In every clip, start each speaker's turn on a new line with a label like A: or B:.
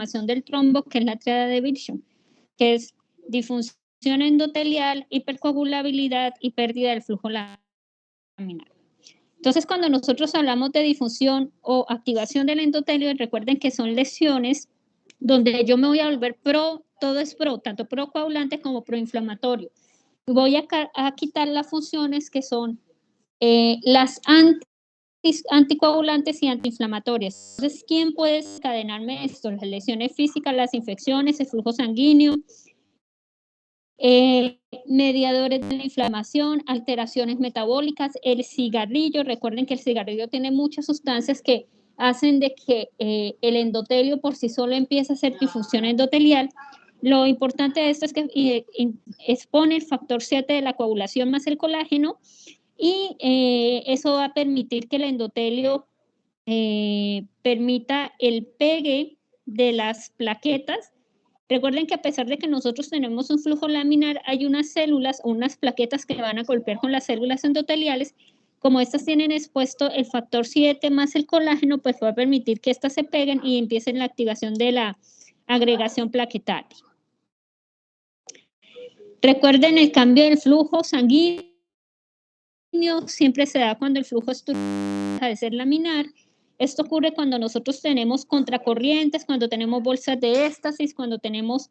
A: formación del trombo, que es la tríada de Virchow, que es disfunción endotelial, hipercoagulabilidad y pérdida del flujo laminar. Entonces, cuando nosotros hablamos de difusión o activación del endotelio, recuerden que son lesiones donde yo me voy a volver todo es tanto procoagulante como proinflamatorio. Voy a quitar las funciones que son las anticoagulantes y antiinflamatorias. Entonces, ¿quién puede desencadenarme esto? Las lesiones físicas, las infecciones, el flujo sanguíneo, mediadores de la inflamación, alteraciones metabólicas, el cigarrillo. Recuerden que el cigarrillo tiene muchas sustancias que hacen de que el endotelio por sí solo empiece a hacer difusión endotelial. Lo importante de esto es que expone el factor 7 de la coagulación más el colágeno y eso va a permitir que el endotelio permita el pegue de las plaquetas. Recuerden que a pesar de que nosotros tenemos un flujo laminar, hay unas células o unas plaquetas que van a golpear con las células endoteliales. Como estas tienen expuesto el factor 7 más el colágeno, pues va a permitir que estas se peguen y empiecen la activación de la agregación plaquetaria. Recuerden el cambio del flujo sanguíneo, siempre se da cuando el flujo deja de ser laminar. Esto ocurre cuando nosotros tenemos contracorrientes, cuando tenemos bolsas de éxtasis, cuando tenemos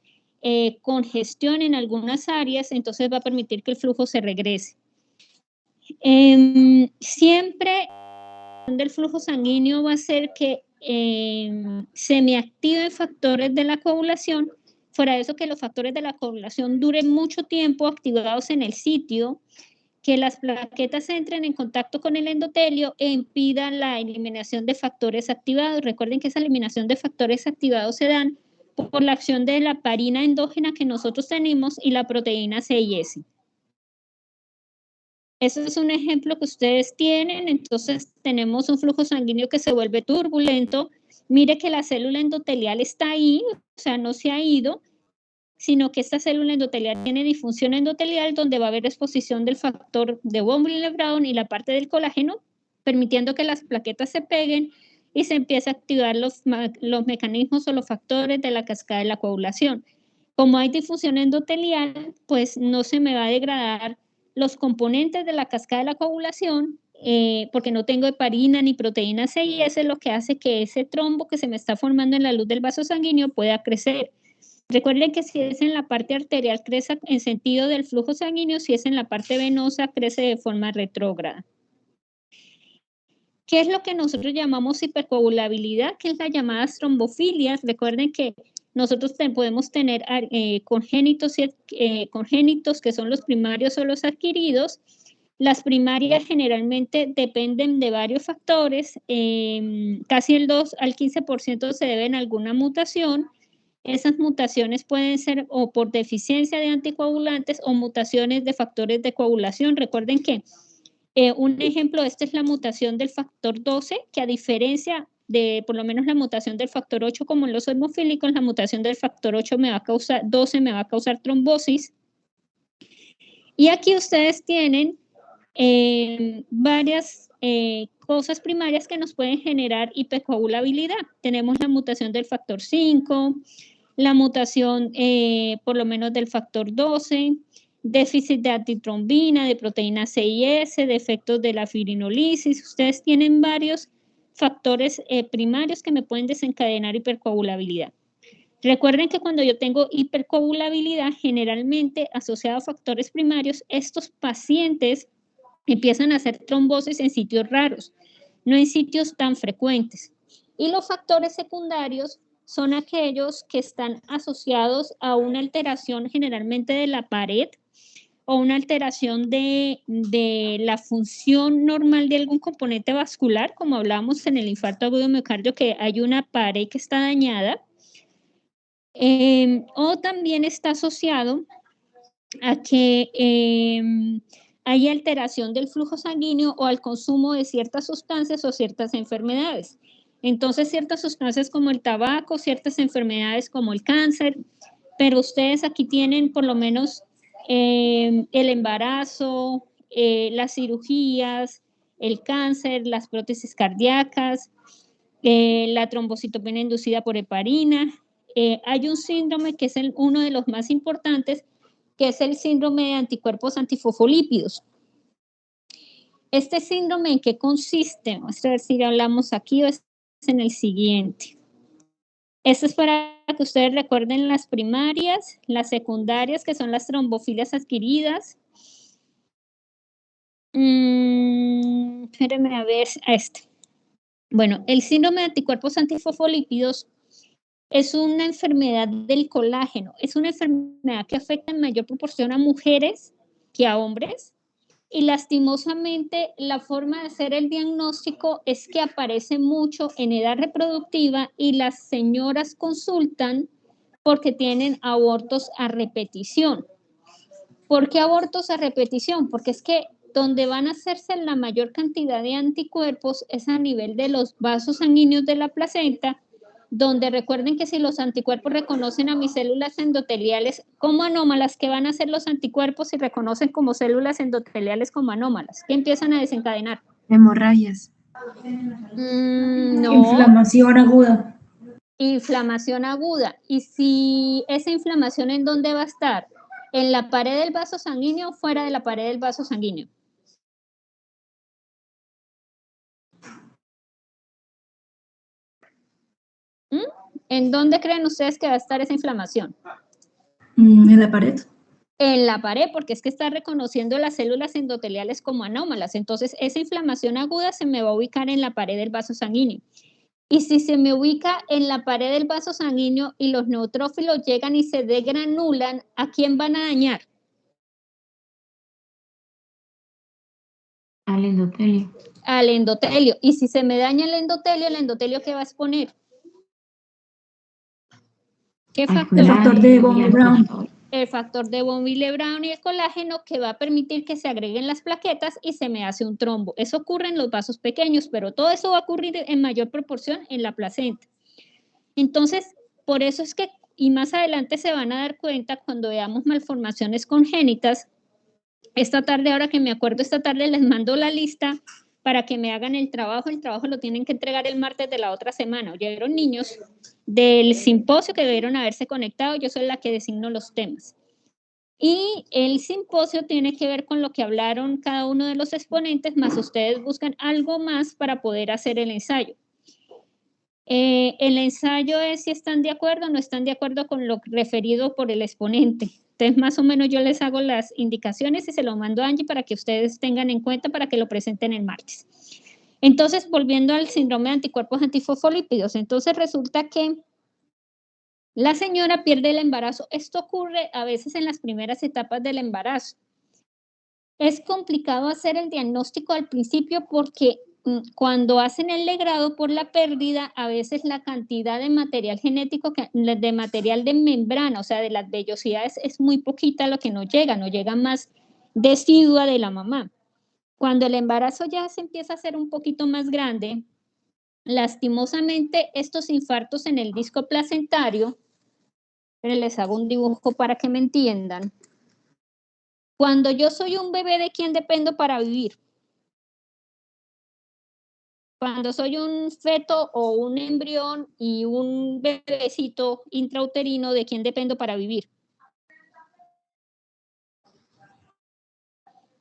A: congestión en algunas áreas, entonces va a permitir que el flujo se regrese. Siempre el flujo sanguíneo va a hacer que se me activen factores de la coagulación. Fuera de eso, que los factores de la coagulación duren mucho tiempo activados en el sitio, que las plaquetas entren en contacto con el endotelio e impidan la eliminación de factores activados. Recuerden que esa eliminación de factores activados se dan por la acción de la heparina endógena que nosotros tenemos y la proteína C y S. Ese es un ejemplo que ustedes tienen. Entonces tenemos un flujo sanguíneo que se vuelve turbulento. Mire que la célula endotelial está ahí, o sea, no se ha ido, sino que esta célula endotelial tiene disfunción endotelial donde va a haber exposición del factor de von Willebrand y la parte del colágeno, permitiendo que las plaquetas se peguen y se empiece a activar los mecanismos o los factores de la cascada de la coagulación. Como hay difusión endotelial, pues no se me va a degradar los componentes de la cascada de la coagulación, porque no tengo heparina ni proteína C, y eso es lo que hace que ese trombo que se me está formando en la luz del vaso sanguíneo pueda crecer. Recuerden que si es en la parte arterial, crece en sentido del flujo sanguíneo; si es en la parte venosa, crece de forma retrógrada. ¿Qué es lo que nosotros llamamos hipercoagulabilidad? Que es la llamada trombofilia. Recuerden que nosotros podemos tener congénitos que son los primarios o los adquiridos. Las primarias generalmente dependen de varios factores. Casi el 2 al 15% se deben a alguna mutación. Esas mutaciones pueden ser o por deficiencia de anticoagulantes o mutaciones de factores de coagulación. Recuerden que un ejemplo de esto es la mutación del factor 12, que a diferencia de por lo menos la mutación del factor 8 como en los hemofílicos, la mutación del factor 12 me va a causar trombosis. Y aquí ustedes tienen varias cosas primarias que nos pueden generar hipercoagulabilidad. Tenemos la mutación del factor 5, la mutación por lo menos del factor 12, déficit de antitrombina, de proteína C y S, defectos de la fibrinolisis. Ustedes tienen varios factores primarios que me pueden desencadenar hipercoagulabilidad. Recuerden que cuando yo tengo hipercoagulabilidad, generalmente asociado a factores primarios, estos pacientes empiezan a hacer trombosis en sitios raros, no en sitios tan frecuentes. Y los factores secundarios son aquellos que están asociados a una alteración generalmente de la pared o una alteración de la función normal de algún componente vascular, como hablábamos en el infarto agudo de miocardio, que hay una pared que está dañada. O también está asociado a que hay alteración del flujo sanguíneo o al consumo de ciertas sustancias o ciertas enfermedades. Entonces, ciertas sustancias como el tabaco, ciertas enfermedades como el cáncer, pero ustedes aquí tienen por lo menos el embarazo, las cirugías, el cáncer, las prótesis cardíacas, la trombocitopenia inducida por heparina, hay un síndrome que es uno de los más importantes, que es el síndrome de anticuerpos antifosfolípidos. ¿Este síndrome en qué consiste? Vamos a ver si hablamos aquí o es en el siguiente. Esto es para que ustedes recuerden las primarias, las secundarias, que son las trombofilias adquiridas. Espérenme a ver a este. Bueno, el síndrome de anticuerpos antifosfolípidos es una enfermedad del colágeno. Es una enfermedad que afecta en mayor proporción a mujeres que a hombres. Y lastimosamente la forma de hacer el diagnóstico es que aparece mucho en edad reproductiva y las señoras consultan porque tienen abortos a repetición. ¿Por qué abortos a repetición? Porque es que donde van a hacerse la mayor cantidad de anticuerpos es a nivel de los vasos sanguíneos de la placenta, donde recuerden que si los anticuerpos reconocen a mis células endoteliales como anómalas, ¿qué van a hacer los anticuerpos si reconocen como células endoteliales como anómalas? ¿Qué empiezan a desencadenar?
B: Hemorragias.
A: No.
B: Inflamación aguda.
A: Inflamación aguda. ¿Y si esa inflamación en dónde va a estar? ¿En la pared del vaso sanguíneo o fuera de la pared del vaso sanguíneo? ¿En dónde creen ustedes que va a estar esa inflamación?
B: En la pared.
A: En la pared, porque es que está reconociendo las células endoteliales como anómalas. Entonces, esa inflamación aguda se me va a ubicar en la pared del vaso sanguíneo. Y si se me ubica en la pared del vaso sanguíneo y los neutrófilos llegan y se degranulan, ¿a quién van a dañar?
C: Al endotelio.
A: Al endotelio. Y si se me daña el endotelio, ¿qué va a exponer? ¿Qué factor?
B: El factor de von Willebrand.
A: El factor de von Willebrand y el colágeno, que va a permitir que se agreguen las plaquetas y se me hace un trombo. Eso ocurre en los vasos pequeños, pero todo eso va a ocurrir en mayor proporción en la placenta. Entonces, por eso es que, y más adelante se van a dar cuenta cuando veamos malformaciones congénitas. Esta tarde, ahora que me acuerdo, esta tarde les mando la lista para que me hagan el trabajo lo tienen que entregar el martes de la otra semana. Oyeron, niños, del simposio que debieron haberse conectado, yo soy la que designo los temas. Y el simposio tiene que ver con lo que hablaron cada uno de los exponentes, más ustedes buscan algo más para poder hacer el ensayo. El ensayo es si están de acuerdo o no están de acuerdo con lo referido por el exponente. Entonces, más o menos yo les hago las indicaciones y se lo mando a Angie para que ustedes tengan en cuenta para que lo presenten el martes. Entonces, volviendo al síndrome de anticuerpos antifosfolípidos, entonces resulta que la señora pierde el embarazo. Esto ocurre a veces en las primeras etapas del embarazo. Es complicado hacer el diagnóstico al principio porque cuando hacen el legrado por la pérdida, a veces la cantidad de material genético, de material de membrana, o sea, de las vellosidades, es muy poquita lo que nos llega más decidua de la mamá. Cuando el embarazo ya se empieza a hacer un poquito más grande, lastimosamente estos infartos en el disco placentario, pero les hago un dibujo para que me entiendan. Cuando yo soy un bebé, ¿de quién dependo para vivir? Cuando soy un feto o un embrión y un bebecito intrauterino, ¿de quién dependo para vivir?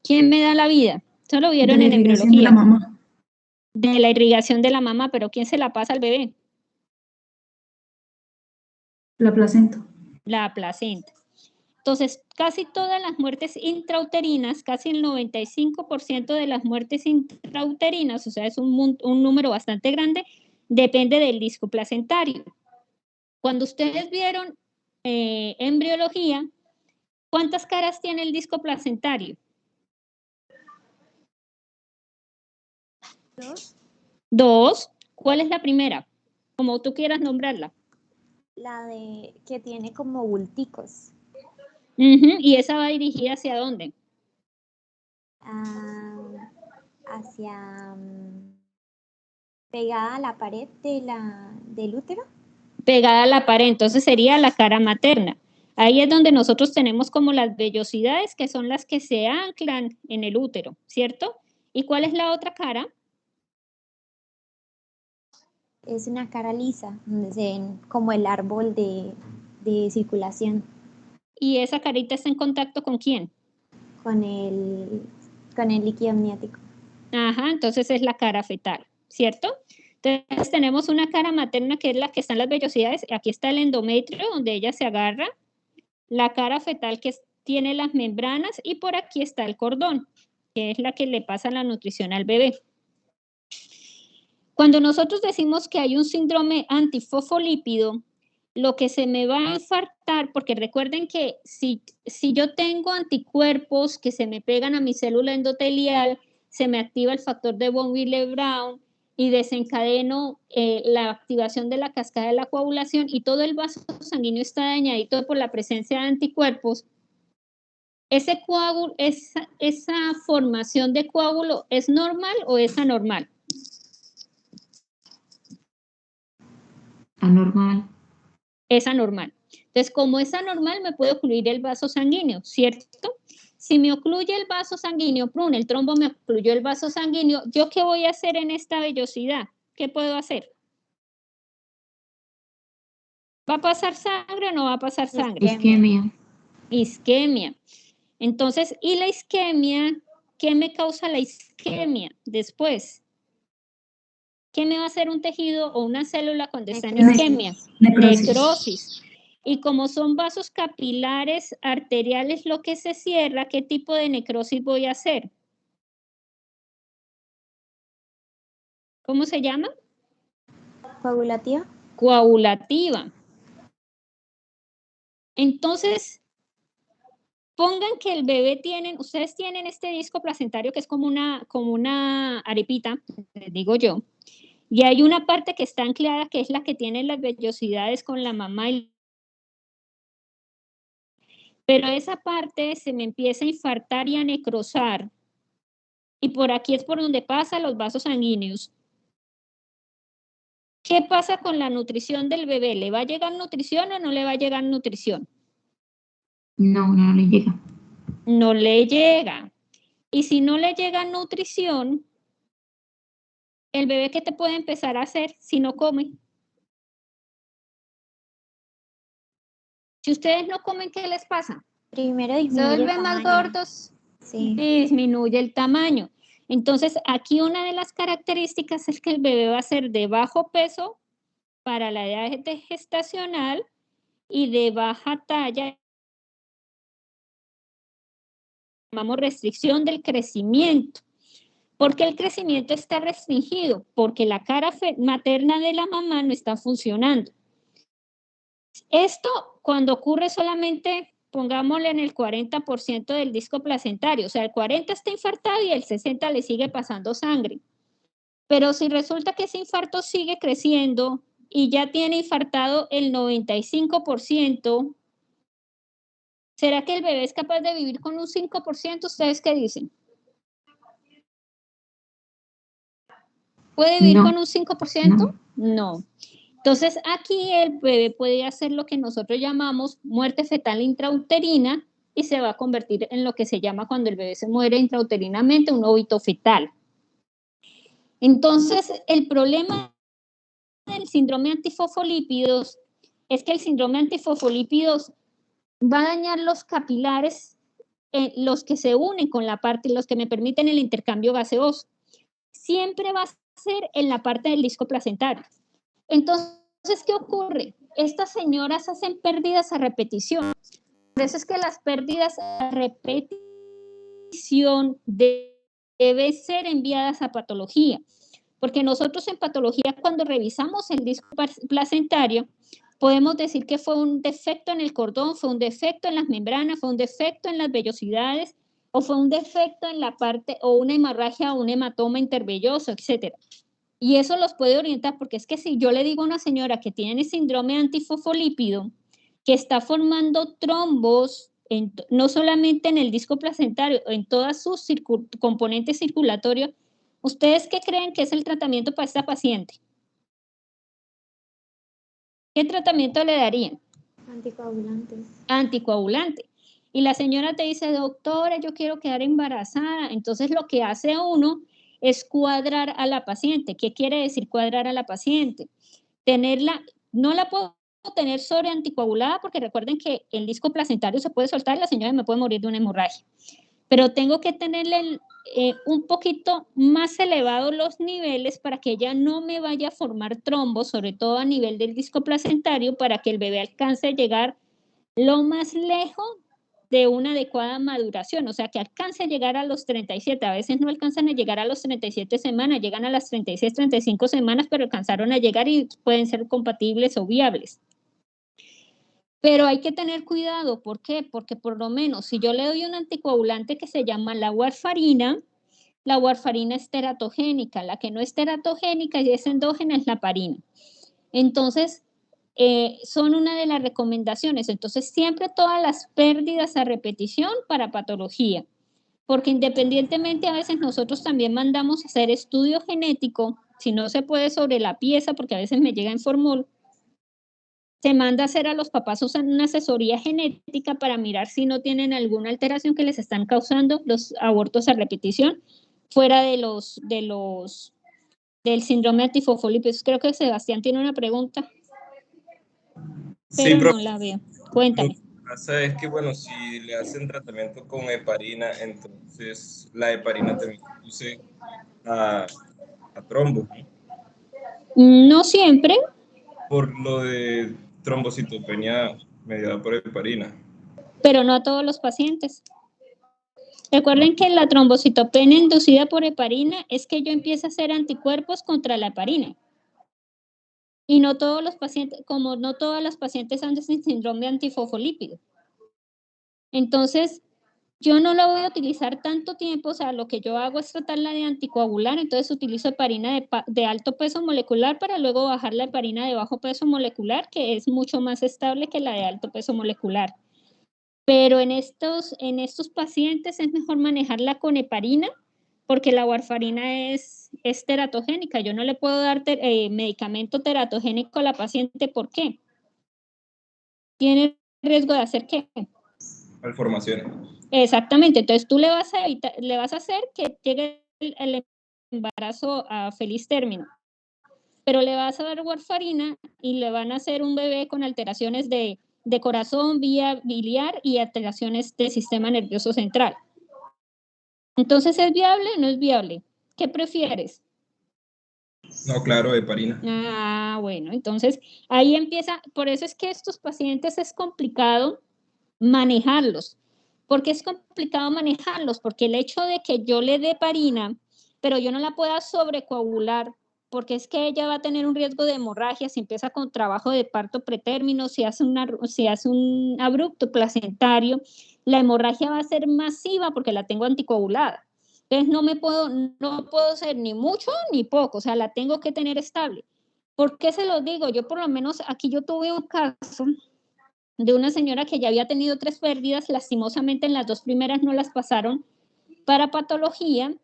A: ¿Quién me da la vida? Eso lo vieron en embriología.
B: De la mamá.
A: De la irrigación de la mamá, pero ¿quién se la pasa al bebé?
B: La placenta.
A: La placenta. Entonces, casi todas las muertes intrauterinas, casi el 95% de las muertes intrauterinas, o sea, es un número bastante grande, depende del disco placentario. Cuando ustedes vieron embriología, ¿cuántas caras tiene el disco placentario?
D: 2.
A: 2. ¿Cuál es la primera? Como tú quieras nombrarla.
D: La de que tiene como bulticos.
A: ¿Y esa va dirigida hacia dónde?
D: Hacia pegada a la pared del útero.
A: Pegada a la pared, entonces sería la cara materna. Ahí es donde nosotros tenemos como las vellosidades, que son las que se anclan en el útero, ¿cierto? ¿Y cuál es la otra cara?
D: es una cara lisa, donde se ven como el árbol de circulación
A: ¿Y esa carita está en contacto con quién?
D: con el líquido amniótico.
A: Ajá, entonces es la cara fetal, ¿cierto? Entonces tenemos una cara materna que es la que está en las vellosidades. Aquí está el endometrio donde ella se agarra. La cara fetal que tiene las membranas y por aquí está el cordón, que es la que le pasa la nutrición al bebé. Cuando nosotros decimos que hay un síndrome antifosfolípido, lo que se me va a infartar, porque recuerden que si yo tengo anticuerpos que se me pegan a mi célula endotelial, se me activa el factor de von Willebrand y desencadeno la activación de la cascada de la coagulación y todo el vaso sanguíneo está dañadito por la presencia de anticuerpos. Esa formación de coágulo, ¿es normal o es anormal?
C: Anormal.
A: Es anormal. Entonces, como es anormal, me puede ocluir el vaso sanguíneo, ¿cierto? Si me ocluye el vaso sanguíneo, el trombo me ocluyó el vaso sanguíneo, ¿yo qué voy a hacer en esta vellosidad? ¿Qué puedo hacer? ¿Va a pasar sangre o no va a pasar sangre?
C: Isquemia.
A: Isquemia. Entonces, ¿y la isquemia? ¿Qué me causa la isquemia después? ¿Qué me va a hacer un tejido o una célula cuando está en isquemia? Necrosis. Y como son vasos capilares arteriales lo que se cierra, ¿qué tipo de necrosis voy a hacer? ¿Cómo se llama?
D: ¿Coagulativa?
A: Coagulativa. Entonces, pongan que el bebé ustedes tienen este disco placentario que es como una arepita, les digo yo, y hay una parte que está anclada que es la que tiene las vellosidades con la mamá pero esa parte se me empieza a infartar y a necrosar. Y por aquí es por donde pasan los vasos sanguíneos. ¿Qué pasa con la nutrición del bebé? ¿Le va a llegar nutrición o no le va a llegar nutrición?
C: No, no le llega.
A: No le llega. Y si no le llega nutrición, ¿el bebé qué te puede empezar a hacer si no come? Si ustedes no comen, ¿qué les pasa?
D: Primero
A: ¿Se
D: disminuye el
A: vuelven más
D: tamaño.
A: gordos?
D: Sí.
A: Disminuye el tamaño. Entonces, aquí una de las características es que el bebé va a ser de bajo peso para la edad gestacional y de baja talla. Llamamos restricción del crecimiento. ¿Por qué el crecimiento está restringido? Porque la cara materna de la mamá no está funcionando. Esto cuando ocurre solamente, pongámosle en el 40% del disco placentario, o sea, el 40 está infartado y el 60 le sigue pasando sangre. Pero si resulta que ese infarto sigue creciendo y ya tiene infartado el 95%, ¿será que el bebé es capaz de vivir con un 5%? ¿Ustedes qué dicen? ¿Puede vivir con un 5%? No. Entonces, aquí el bebé puede hacer lo que nosotros llamamos muerte fetal intrauterina y se va a convertir en lo que se llama cuando el bebé se muere intrauterinamente, un óbito fetal. Entonces, el problema del síndrome antifosfolípidos es que el síndrome antifosfolípidos va a dañar los capilares, los que se unen con la parte, los que me permiten el intercambio gaseoso. Siempre va a ser en la parte del disco placentario. Entonces, ¿qué ocurre? Estas señoras hacen pérdidas a repetición. Por eso es que las pérdidas a repetición deben ser enviadas a patología. Porque nosotros en patología, cuando revisamos el disco placentario, podemos decir que fue un defecto en el cordón, fue un defecto en las membranas, fue un defecto en las vellosidades, o fue un defecto en la parte, o una hemorragia o un hematoma intervelloso, etc. Y eso los puede orientar, porque es que si yo le digo a una señora que tiene síndrome antifosfolípido, que está formando trombos, no solamente en el disco placentario, en todas sus componentes circulatorios, ¿ustedes qué creen que es el tratamiento para esta paciente? ¿Qué tratamiento le darían?
D: Anticoagulantes.
A: Anticoagulante. Y la señora te dice, doctora, yo quiero quedar embarazada. Entonces lo que hace uno es cuadrar a la paciente. ¿Qué quiere decir cuadrar a la paciente? tenerla, no la puedo tener sobre anticoagulada porque recuerden que el disco placentario se puede soltar y la señora me puede morir de una hemorragia. Pero tengo que tenerle un poquito más elevados los niveles para que ella no me vaya a formar trombos, sobre todo a nivel del disco placentario, para que el bebé alcance a llegar lo más lejos de una adecuada maduración, o sea, que alcance a llegar a los 37, a veces no alcanzan a llegar a los 37 semanas, llegan a las 36, 35 semanas, pero alcanzaron a llegar y pueden ser compatibles o viables. Pero hay que tener cuidado, ¿por qué? Porque por lo menos si yo le doy un anticoagulante que se llama la warfarina es teratogénica, la que no es teratogénica y es endógena es la heparina. Entonces, son una de las recomendaciones. Entonces, siempre todas las pérdidas a repetición para patología, porque independientemente a veces nosotros también mandamos a hacer estudio genético, si no se puede sobre la pieza, porque a veces me llega en formol, se manda a hacer a los papás una asesoría genética para mirar si no tienen alguna alteración que les están causando los abortos a repetición, fuera del síndrome antifosfolípidos. Creo que Sebastián tiene una pregunta, pero
E: Sí,
A: no la veo. Cuéntame.
E: lo que pasa es que, bueno, si le hacen tratamiento con heparina, entonces la heparina también conduce a trombos, ¿no?
A: No siempre,
E: Por lo de trombocitopenia mediada por heparina.
A: pero no a todos los pacientes. Recuerden que la trombocitopenia inducida por heparina es que yo empiezo a hacer anticuerpos contra la heparina. Y no todos los pacientes, como no todas las pacientes andan sin síndrome antifosfolípido. Entonces, yo no la voy a utilizar tanto tiempo, o sea, lo que yo hago es tratarla de anticoagular, entonces utilizo heparina de alto peso molecular para luego bajar la heparina de bajo peso molecular, que es mucho más estable que la de alto peso molecular. Pero en estos pacientes es mejor manejarla con heparina, porque la warfarina es teratogénica. Yo no le puedo dar medicamento teratogénico a la paciente, ¿por qué? Tiene riesgo de hacer ¿qué?
E: Malformaciones.
A: Exactamente, entonces tú le vas a hacer que llegue el embarazo a feliz término, pero le vas a dar warfarina y le van a hacer un bebé con alteraciones de corazón, vía biliar y alteraciones del sistema nervioso central. Entonces, ¿es viable o no es viable? ¿Qué prefieres?
E: No, claro, heparina.
A: Ah, bueno, entonces ahí empieza, por eso es que estos pacientes es complicado manejarlos. ¿Por qué es complicado manejarlos? Porque el hecho de que yo le dé heparina, pero yo no la pueda sobrecoagular, porque es que ella va a tener un riesgo de hemorragia si empieza con trabajo de parto pretérmino, si hace un abrupto placentario, la hemorragia va a ser masiva porque la tengo anticoagulada. Entonces no puedo ser ni mucho ni poco, o sea, la tengo que tener estable. ¿Por qué se lo digo? Yo por lo menos aquí yo tuve un caso de una señora que ya había tenido 3 pérdidas, lastimosamente en las 2 primeras no las pasaron para patología,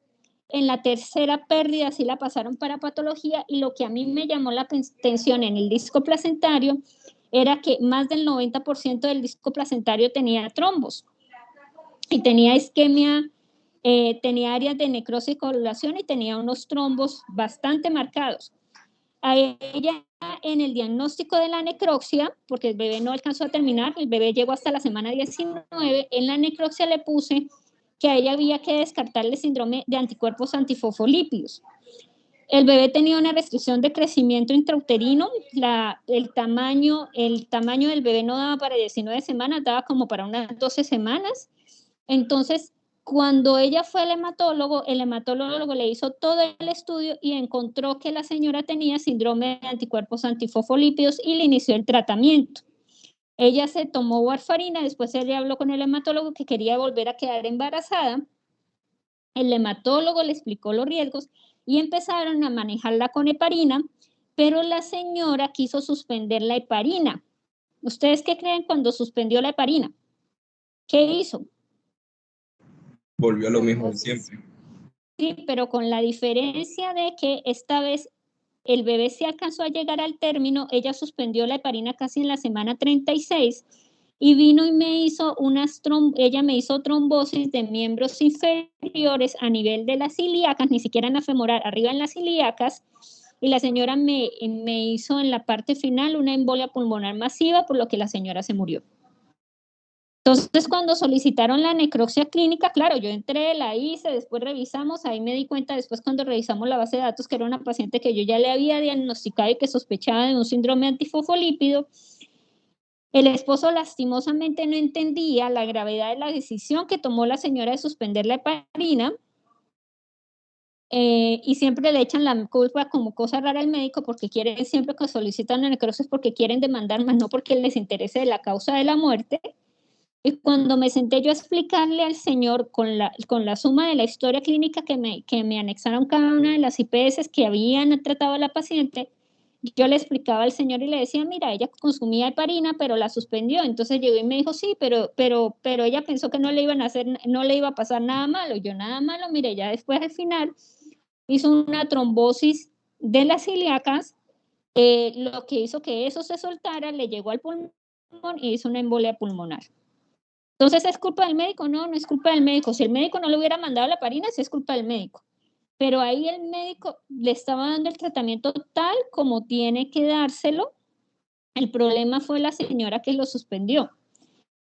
A: en la tercera pérdida sí la pasaron para patología y lo que a mí me llamó la atención en el disco placentario era que más del 90% del disco placentario tenía trombos y tenía isquemia, tenía áreas de necrosis y coagulación y tenía unos trombos bastante marcados. A ella en el diagnóstico de la necropsia, porque el bebé no alcanzó a terminar, el bebé llegó hasta la semana 19, en la necropsia le puse que a ella había que descartarle síndrome de anticuerpos antifosfolípidos. El bebé tenía una restricción de crecimiento intrauterino, el tamaño del bebé no daba para 19 semanas, daba como para unas 12 semanas. Entonces, cuando ella fue al hematólogo, el hematólogo le hizo todo el estudio y encontró que la señora tenía síndrome de anticuerpos antifosfolípidos y le inició el tratamiento. Ella se tomó warfarina, después ella habló con el hematólogo que quería volver a quedar embarazada. El hematólogo le explicó los riesgos y empezaron a manejarla con heparina, pero la señora quiso suspender la heparina. ¿Ustedes qué creen cuando suspendió la heparina? ¿Qué hizo?
E: Volvió a lo mismo de siempre.
A: Sí, pero con la diferencia de que esta vez el bebé se alcanzó a llegar al término, ella suspendió la heparina casi en la semana 36 y vino y ella me hizo trombosis de miembros inferiores a nivel de las ilíacas, ni siquiera en la femoral, arriba en las ilíacas, y la señora me hizo en la parte final una embolia pulmonar masiva, por lo que la señora se murió. Entonces, cuando solicitaron la necropsia clínica, claro, yo entré, la hice, después revisamos, ahí me di cuenta, después cuando revisamos la base de datos, que era una paciente que yo ya le había diagnosticado y que sospechaba de un síndrome antifosfolípido. El esposo lastimosamente no entendía la gravedad de la decisión que tomó la señora de suspender la heparina, y siempre le echan la culpa como cosa rara al médico, porque quieren, siempre que solicitan una necrosis, porque quieren demandar más, no porque les interese de la causa de la muerte. Y cuando me senté yo a explicarle al señor con la suma de la historia clínica que me anexaron cada una de las IPS que habían tratado a la paciente, yo le explicaba al señor y le decía, mira, ella consumía heparina, pero la suspendió. Entonces llegó y me dijo, sí, pero ella pensó que no le iba a pasar nada malo. Yo, nada malo, mire, ya después al final hizo una trombosis de las ilíacas, lo que hizo que eso se soltara, le llegó al pulmón y hizo una embolia pulmonar. Entonces, ¿es culpa del médico? No, no es culpa del médico. Si el médico no le hubiera mandado la heparina, sí es culpa del médico. Pero ahí el médico le estaba dando el tratamiento tal como tiene que dárselo. El problema fue la señora que lo suspendió.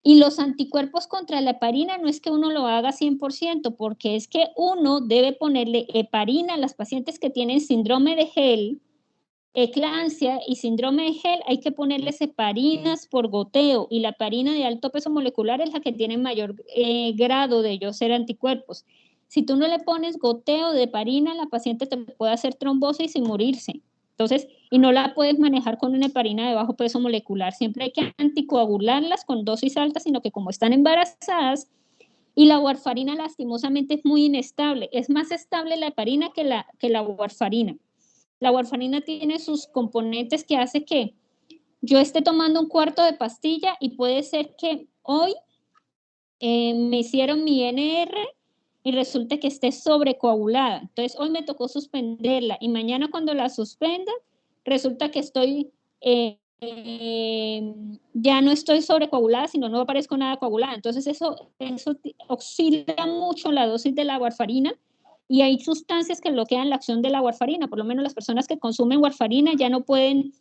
A: Y los anticuerpos contra la heparina no es que uno lo haga 100%, porque es que uno debe ponerle heparina a las pacientes que tienen síndrome de Hell, eclampsia y síndrome de Hell, hay que ponerles heparinas por goteo, y la heparina de alto peso molecular es la que tiene mayor grado de ellos ser anticuerpos. Si tú no le pones goteo de heparina, la paciente te puede hacer trombosis y morirse. Entonces, y no la puedes manejar con una heparina de bajo peso molecular. Siempre hay que anticoagularlas con dosis altas, sino que como están embarazadas, y la warfarina lastimosamente es muy inestable. Es más estable la heparina que la warfarina. La warfarina tiene sus componentes que hace que yo esté tomando un cuarto de pastilla y puede ser que hoy me hicieron mi NR y resulta que esté sobrecoagulada. Entonces, hoy me tocó suspenderla y mañana cuando la suspenda, resulta que estoy, ya no estoy sobrecoagulada, sino no aparezco nada coagulada. Entonces, eso oscila mucho la dosis de la warfarina y hay sustancias que bloquean la acción de la warfarina. Por lo menos las personas que consumen warfarina ya no pueden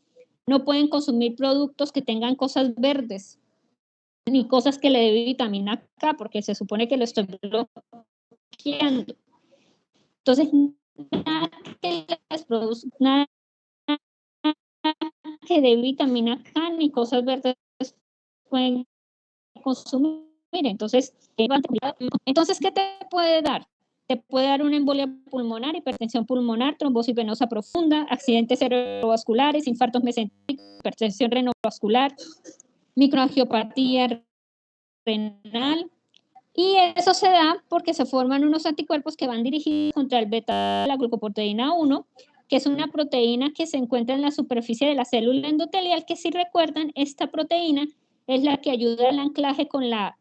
A: consumir productos que tengan cosas verdes ni cosas que le dé vitamina K, porque se supone que lo estoy bloqueando. Entonces, nada que les produzca, nada que dé vitamina K ni cosas verdes pueden consumir. Entonces, ¿qué te puede dar? Te puede dar una embolia pulmonar, hipertensión pulmonar, trombosis venosa profunda, accidentes cerebrovasculares, infartos mesentéricos, hipertensión renovascular, microangiopatía renal, y eso se da porque se forman unos anticuerpos que van dirigidos contra el beta, la glucoproteína 1, que es una proteína que se encuentra en la superficie de la célula endotelial, que si recuerdan, esta proteína es la que ayuda al anclaje con las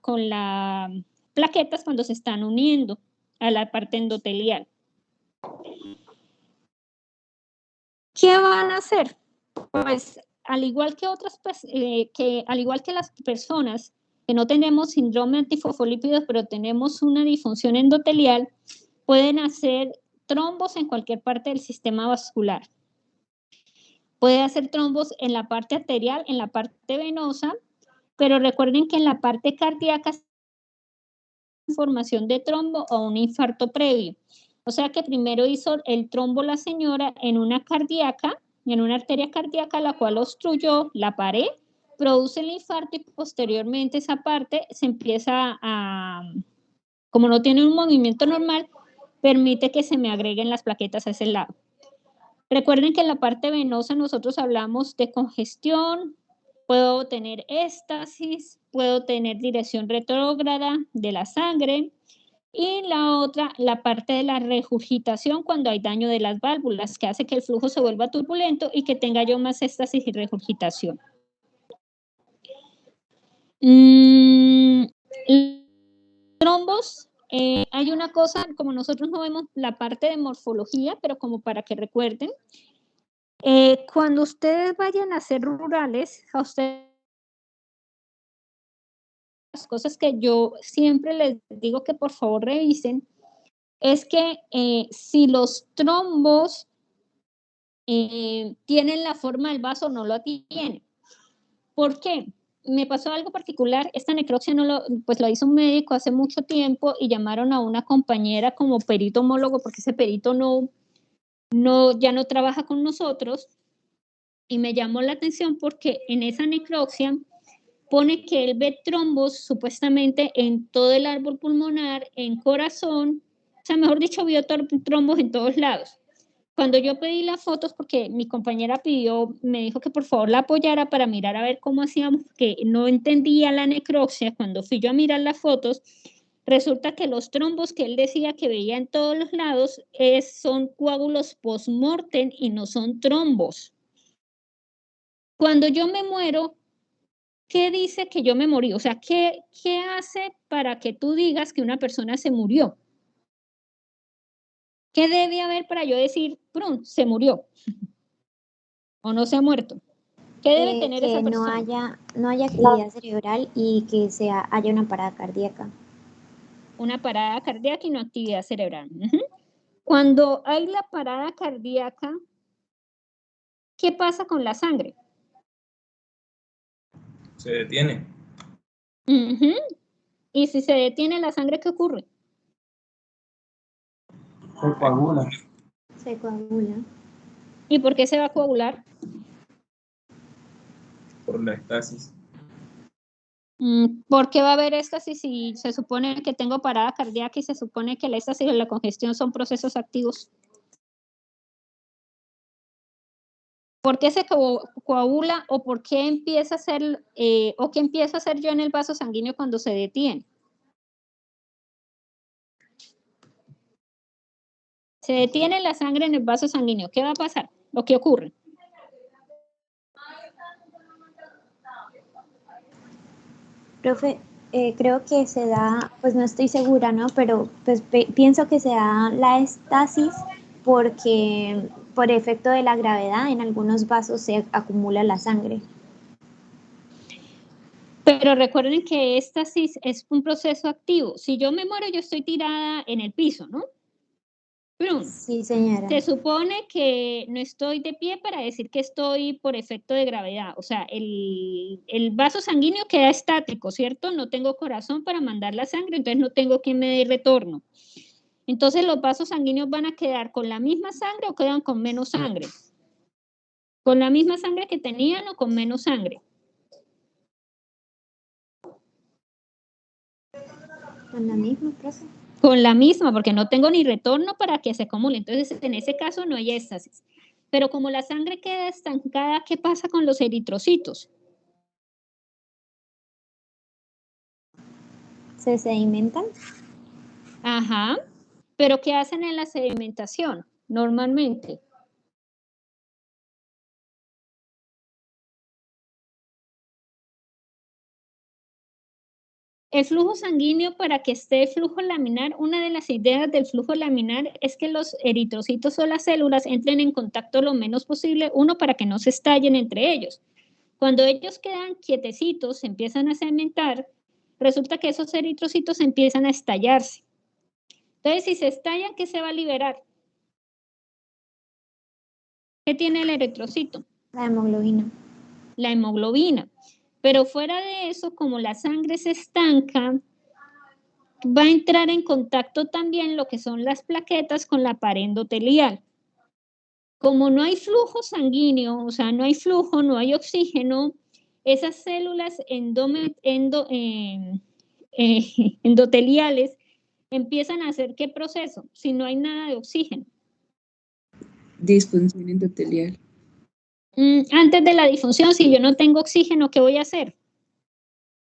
A: plaquetas cuando se están uniendo a la parte endotelial. ¿Qué van a hacer? Pues al igual que al igual que las personas que no tenemos síndrome antifosfolípidos, pero tenemos una disfunción endotelial, pueden hacer trombos en cualquier parte del sistema vascular. Puede hacer trombos en la parte arterial, en la parte venosa, pero recuerden que en la parte cardíaca formación de trombo o un infarto previo. O sea que primero hizo el trombo la señora en una cardíaca, en una arteria cardíaca, la cual obstruyó la pared, produce el infarto y posteriormente esa parte se empieza como no tiene un movimiento normal, permite que se me agreguen las plaquetas a ese lado. Recuerden que en la parte venosa nosotros hablamos de congestión, puedo tener éstasis, puedo tener dirección retrógrada de la sangre, y la otra, la parte de la regurgitación cuando hay daño de las válvulas, que hace que el flujo se vuelva turbulento y que tenga yo más éstasis y regurgitación. Trombos, hay una cosa, como nosotros no vemos la parte de morfología, pero como para que recuerden, cuando ustedes vayan a ser rurales, a ustedes las cosas que yo siempre les digo que por favor revisen, es que si los trombos ¿tienen la forma del vaso o no lo tienen? ¿Por qué? Me pasó algo particular, esta necropsia pues lo hizo un médico hace mucho tiempo y llamaron a una compañera como perito homólogo porque ese perito ya no trabaja con nosotros, y me llamó la atención porque en esa necropsia pone que él ve trombos supuestamente en todo el árbol pulmonar, en corazón, o sea, mejor dicho, vio trombos en todos lados. Cuando yo pedí las fotos, porque mi compañera me dijo que por favor la apoyara para mirar a ver cómo hacíamos, que no entendía la necropsia, cuando fui yo a mirar las fotos, resulta que los trombos que él decía que veía en todos los lados son coágulos post-mortem y no son trombos. Cuando yo me muero, ¿qué dice que yo me morí? O sea, ¿qué hace para que tú digas que una persona se murió? ¿Qué debe haber para yo decir, ¡prum!, se murió? ¿O no se ha muerto? ¿Qué debe tener esa persona?
D: No haya actividad cerebral y que haya una parada cardíaca.
A: Una parada cardíaca y no actividad cerebral. Cuando hay la parada cardíaca, ¿qué pasa con la sangre?
E: Se detiene.
A: Y si se detiene la sangre, ¿qué ocurre?
F: Se coagula.
D: Se coagula.
A: ¿Y por qué se va a coagular?
E: Por la estasis.
A: ¿Por qué va a haber éxtasis si se supone que tengo parada cardíaca y se supone que la éxtasis y la congestión son procesos activos? ¿Por qué se coagula o por qué empieza a ser, o qué empiezo a hacer yo en el vaso sanguíneo cuando se detiene? Se detiene la sangre en el vaso sanguíneo. ¿Qué va a pasar? ¿O qué ocurre?
D: Profe, creo que se da, pues no estoy segura, ¿no? Pero pues pienso que se da la estasis porque por efecto de la gravedad en algunos vasos se acumula la sangre.
A: Pero recuerden que éxtasis es un proceso activo. Si yo me muero, yo estoy tirada en el piso, ¿no? ¡Prum!
D: Sí, señora.
A: Se supone que no estoy de pie para decir que estoy por efecto de gravedad. O sea, el vaso sanguíneo queda estático, ¿cierto? No tengo corazón para mandar la sangre, entonces no tengo quien me dé retorno. Entonces, ¿los vasos sanguíneos van a quedar con la misma sangre o quedan con menos sangre? ¿Con la misma sangre que tenían o con menos sangre?
D: ¿Con la misma, profe?
A: Con la misma, porque no tengo ni retorno para que se acumule. Entonces, en ese caso no hay éxtasis. Pero como la sangre queda estancada, ¿qué pasa con los eritrocitos?
D: ¿Se sedimentan?
A: Ajá. ¿Pero qué hacen en la sedimentación normalmente? El flujo sanguíneo, para que esté flujo laminar, una de las ideas del flujo laminar es que los eritrocitos o las células entren en contacto lo menos posible, uno, para que no se estallen entre ellos. Cuando ellos quedan quietecitos, se empiezan a sedimentar, resulta que esos eritrocitos empiezan a estallarse. Entonces, si se estallan, ¿qué se va a liberar? ¿Qué tiene el eritrocito?
D: La hemoglobina.
A: La hemoglobina. Pero fuera de eso, como la sangre se estanca, va a entrar en contacto también lo que son las plaquetas con la pared endotelial. Como no hay flujo sanguíneo, o sea, no hay flujo, no hay oxígeno, esas células endoteliales empiezan a hacer ¿qué proceso? Si no hay nada de oxígeno.
G: Disfunción endotelial.
A: Antes de la disfunción, si yo no tengo oxígeno, ¿qué voy a hacer?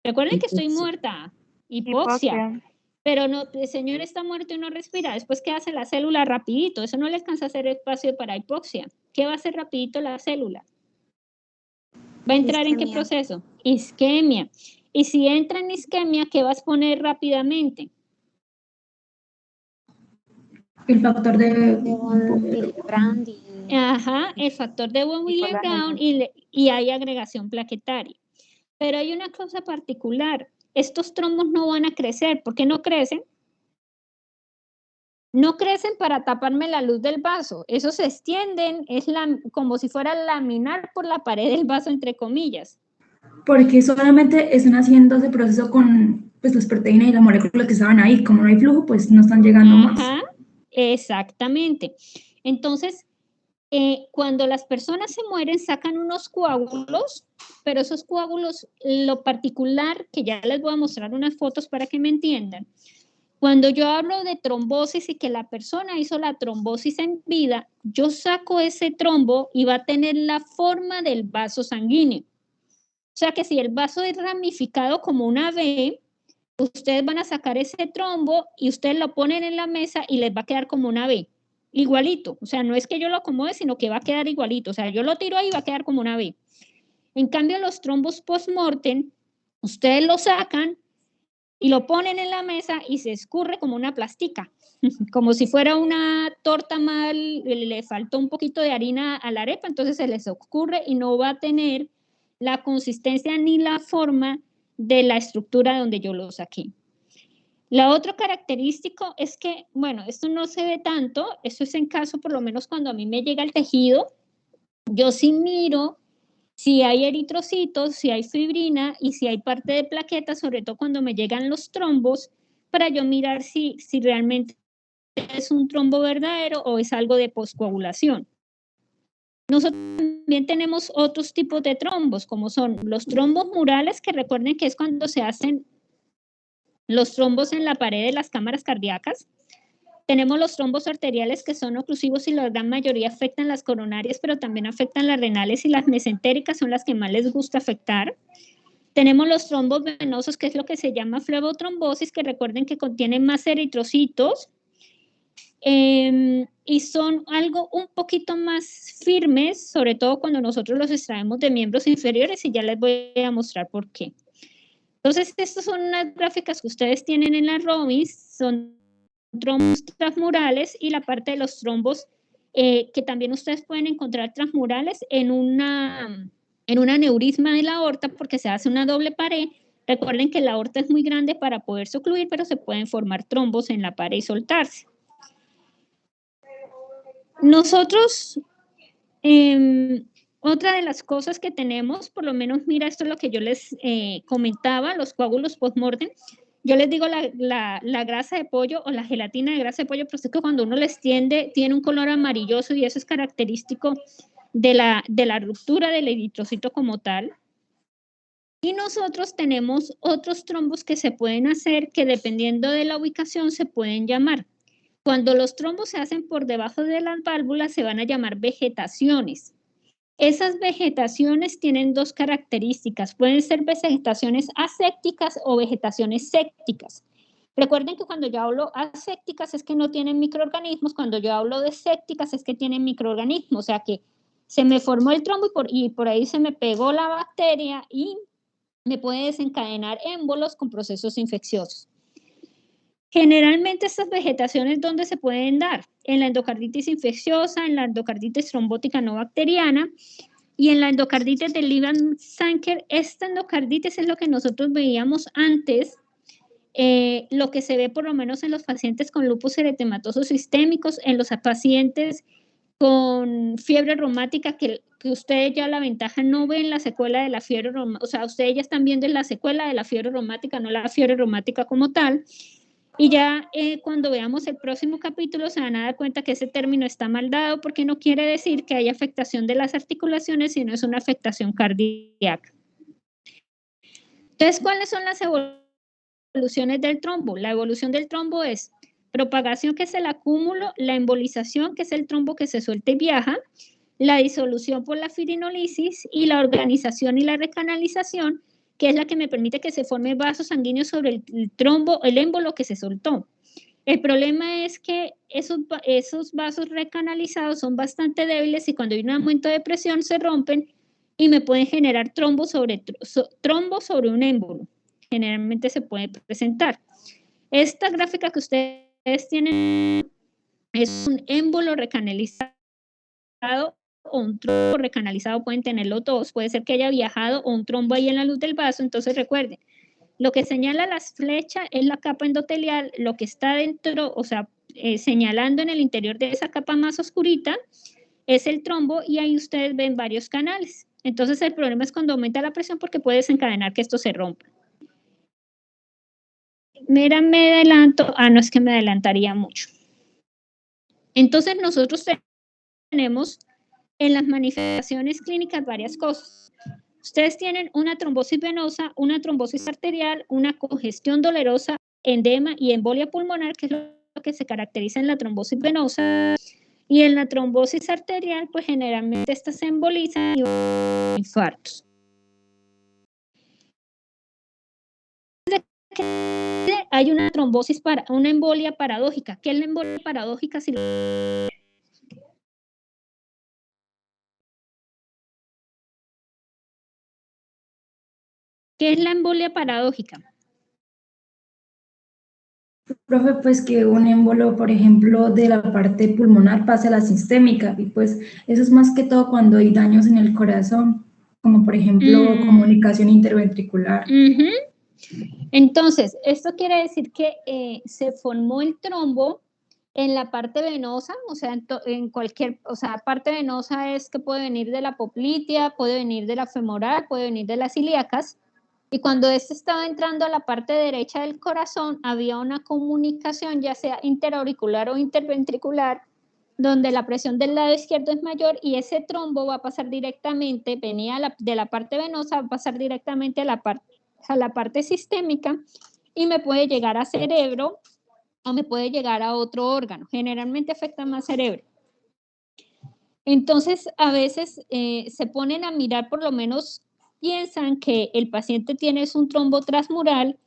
A: Recuerden que estoy muerta, hipoxia. Pero no, el señor está muerto y no respira. Después, ¿qué hace la célula? Rapidito. Eso no le alcanza a hacer espacio para hipoxia. ¿Qué va a hacer rapidito la célula? ¿Va a entrar en qué proceso? Isquemia. Y si entra en isquemia, ¿qué vas a poner rápidamente?
B: El factor de
D: von Willebrand.
A: Ajá, el factor de von Willebrand y hay agregación plaquetaria. Pero hay una cosa particular. Estos trombos no van a crecer. ¿Por qué no crecen? no crecen para taparme la luz del vaso, esos se extienden, como si fuera laminar por la pared del vaso, entre comillas.
B: Porque solamente están haciendo ese proceso con pues, las proteínas y las moléculas que estaban ahí. Como no hay flujo, pues no están llegando más.
A: Exactamente. Entonces, cuando las personas se mueren, sacan unos coágulos, pero esos coágulos, lo particular, que ya les voy a mostrar unas fotos para que me entiendan. Cuando yo hablo de trombosis y que la persona hizo la trombosis en vida, yo saco ese trombo y va a tener la forma del vaso sanguíneo. O sea que si el vaso es ramificado como una V, ustedes van a sacar ese trombo y ustedes lo ponen en la mesa y les va a quedar como una V, igualito. O sea, no es que yo lo acomode, sino que va a quedar igualito. O sea, yo lo tiro ahí y va a quedar como una V. En cambio, los trombos post-mortem, ustedes lo sacan y lo ponen en la mesa y se escurre como una plastica, como si fuera una torta mal, le faltó un poquito de harina a la arepa, entonces se les escurre y no va a tener la consistencia ni la forma de la estructura donde yo lo saqué. La otra característica es que, bueno, esto no se ve tanto, esto es en caso, por lo menos cuando a mí me llega el tejido, yo sí miro si hay eritrocitos, si hay fibrina y si hay parte de plaquetas, sobre todo cuando me llegan los trombos, para yo mirar si realmente es un trombo verdadero o es algo de poscoagulación. Nosotros también tenemos otros tipos de trombos, como son los trombos murales, que recuerden que es cuando se hacen los trombos en la pared de las cámaras cardíacas. Tenemos los trombos arteriales, que son oclusivos y la gran mayoría afectan las coronarias, pero también afectan las renales, y las mesentéricas son las que más les gusta afectar. Tenemos los trombos venosos, que es lo que se llama flebotrombosis, que recuerden que contienen más eritrocitos y son algo un poquito más firmes, sobre todo cuando nosotros los extraemos de miembros inferiores, y ya les voy a mostrar por qué. Entonces, estas son unas gráficas que ustedes tienen en la ROMIS, son trombos transmurales, y la parte de los trombos que también ustedes pueden encontrar transmurales en un aneurisma de la aorta, porque se hace una doble pared. Recuerden que la aorta es muy grande para poderse ocluir, pero se pueden formar trombos en la pared y soltarse. Nosotros, otra de las cosas que tenemos, por lo menos, mira, esto es lo que yo les comentaba, los coágulos postmortem. Yo les digo la grasa de pollo o la gelatina de grasa de pollo, pero es que cuando uno les tiende, tiene un color amarilloso, y eso es característico de la ruptura del eritrocito como tal. Y nosotros tenemos otros trombos que se pueden hacer, que dependiendo de la ubicación se pueden llamar. Cuando los trombos se hacen por debajo de las válvulas, se van a llamar vegetaciones. Esas vegetaciones tienen dos características. Pueden ser vegetaciones asépticas o vegetaciones sépticas. Recuerden que cuando yo hablo asépticas es que no tienen microorganismos, cuando yo hablo de sépticas es que tienen microorganismos, o sea que se me formó el trombo y por ahí se me pegó la bacteria y me puede desencadenar émbolos con procesos infecciosos. Generalmente estas vegetaciones, ¿dónde se pueden dar? En la endocarditis infecciosa, en la endocarditis trombótica no bacteriana y en la endocarditis de Leiband-Sanker. Esta endocarditis es lo que nosotros veíamos antes, lo que se ve por lo menos en los pacientes con lupus eritematosos sistémicos, en los pacientes con fiebre reumática, que ustedes ya la ventaja no ven la secuela de la fiebre reumática, o sea, ustedes ya están viendo la secuela de la fiebre reumática, no la fiebre reumática como tal. Y ya cuando veamos el próximo capítulo se van a dar cuenta que ese término está mal dado, porque no quiere decir que haya afectación de las articulaciones, sino es una afectación cardíaca. Entonces, ¿cuáles son las evoluciones del trombo? La evolución del trombo es propagación, que es el acúmulo, la embolización, que es el trombo que se suelta y viaja, la disolución por la fibrinolisis, y la organización y la recanalización, que es la que me permite que se forme vasos sanguíneos sobre el trombo, el émbolo que se soltó. El problema es que esos vasos recanalizados son bastante débiles, y cuando hay un aumento de presión se rompen y me pueden generar trombo sobre un émbolo. Generalmente se puede presentar. Esta gráfica que ustedes tienen es un émbolo recanalizado o un trombo recanalizado, pueden tenerlo todos, puede ser que haya viajado o un trombo ahí en la luz del vaso. Entonces recuerden, lo que señala las flechas es la capa endotelial, lo que está dentro, o sea, señalando en el interior de esa capa más oscurita, es el trombo y ahí ustedes ven varios canales. Entonces el problema es cuando aumenta la presión porque puede desencadenar que esto se rompa. Mira, me adelanto. No es que me adelantaría mucho. Entonces nosotros tenemos en las manifestaciones clínicas varias cosas. Ustedes tienen una trombosis venosa, una trombosis arterial, una congestión dolorosa, edema y embolia pulmonar, que es lo que se caracteriza en la trombosis venosa. Y en la trombosis arterial, pues generalmente estas se embolizan y infartos. Hay una trombosis, una embolia paradójica. ¿Qué es la embolia paradójica? ¿Qué es la embolia paradójica?
B: Profe, pues que un émbolo, por ejemplo, de la parte pulmonar pase a la sistémica, y pues eso es más que todo cuando hay daños en el corazón, como por ejemplo comunicación interventricular.
A: Entonces, esto quiere decir que se formó el trombo en la parte venosa, o sea, en cualquier, o sea, parte venosa es que puede venir de la poplitea, puede venir de la femoral, puede venir de las ilíacas, y cuando este estaba entrando a la parte derecha del corazón, había una comunicación, ya sea interauricular o interventricular, donde la presión del lado izquierdo es mayor y ese trombo va a pasar directamente, venía de la parte venosa, va a pasar directamente a la parte sistémica y me puede llegar a cerebro o me puede llegar a otro órgano. Generalmente afecta más cerebro. Entonces, a veces se ponen a mirar, por lo menos piensan que el paciente tiene un trombo transmural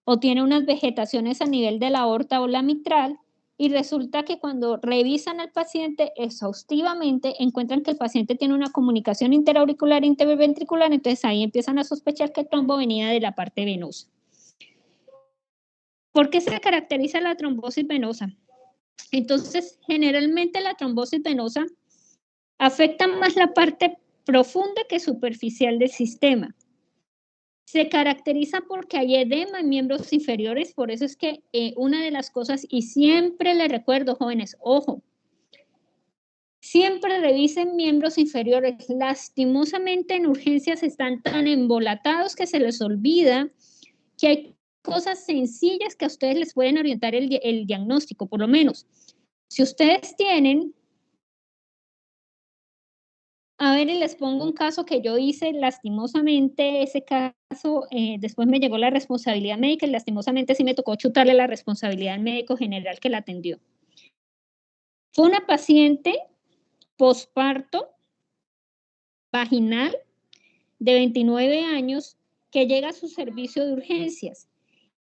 A: o tiene unas vegetaciones a nivel de la aorta o la mitral, y resulta que cuando revisan al paciente exhaustivamente encuentran que el paciente tiene una comunicación interauricular e interventricular, entonces ahí empiezan a sospechar que el trombo venía de la parte venosa. ¿Por qué se caracteriza la trombosis venosa? Entonces, generalmente la trombosis venosa afecta más la parte profunda que superficial del sistema. Se caracteriza porque hay edema en miembros inferiores, por eso es que una de las cosas, y siempre les recuerdo, jóvenes, ojo, siempre revisen miembros inferiores. Lastimosamente en urgencias están tan embolatados que se les olvida que hay cosas sencillas que a ustedes les pueden orientar el diagnóstico, por lo menos. Si ustedes tienen, a ver, les pongo un caso que yo hice, lastimosamente ese caso, después me llegó la responsabilidad médica y lastimosamente sí me tocó chutarle la responsabilidad al médico general que la atendió. Fue una paciente posparto vaginal de 29 años que llega a su servicio de urgencias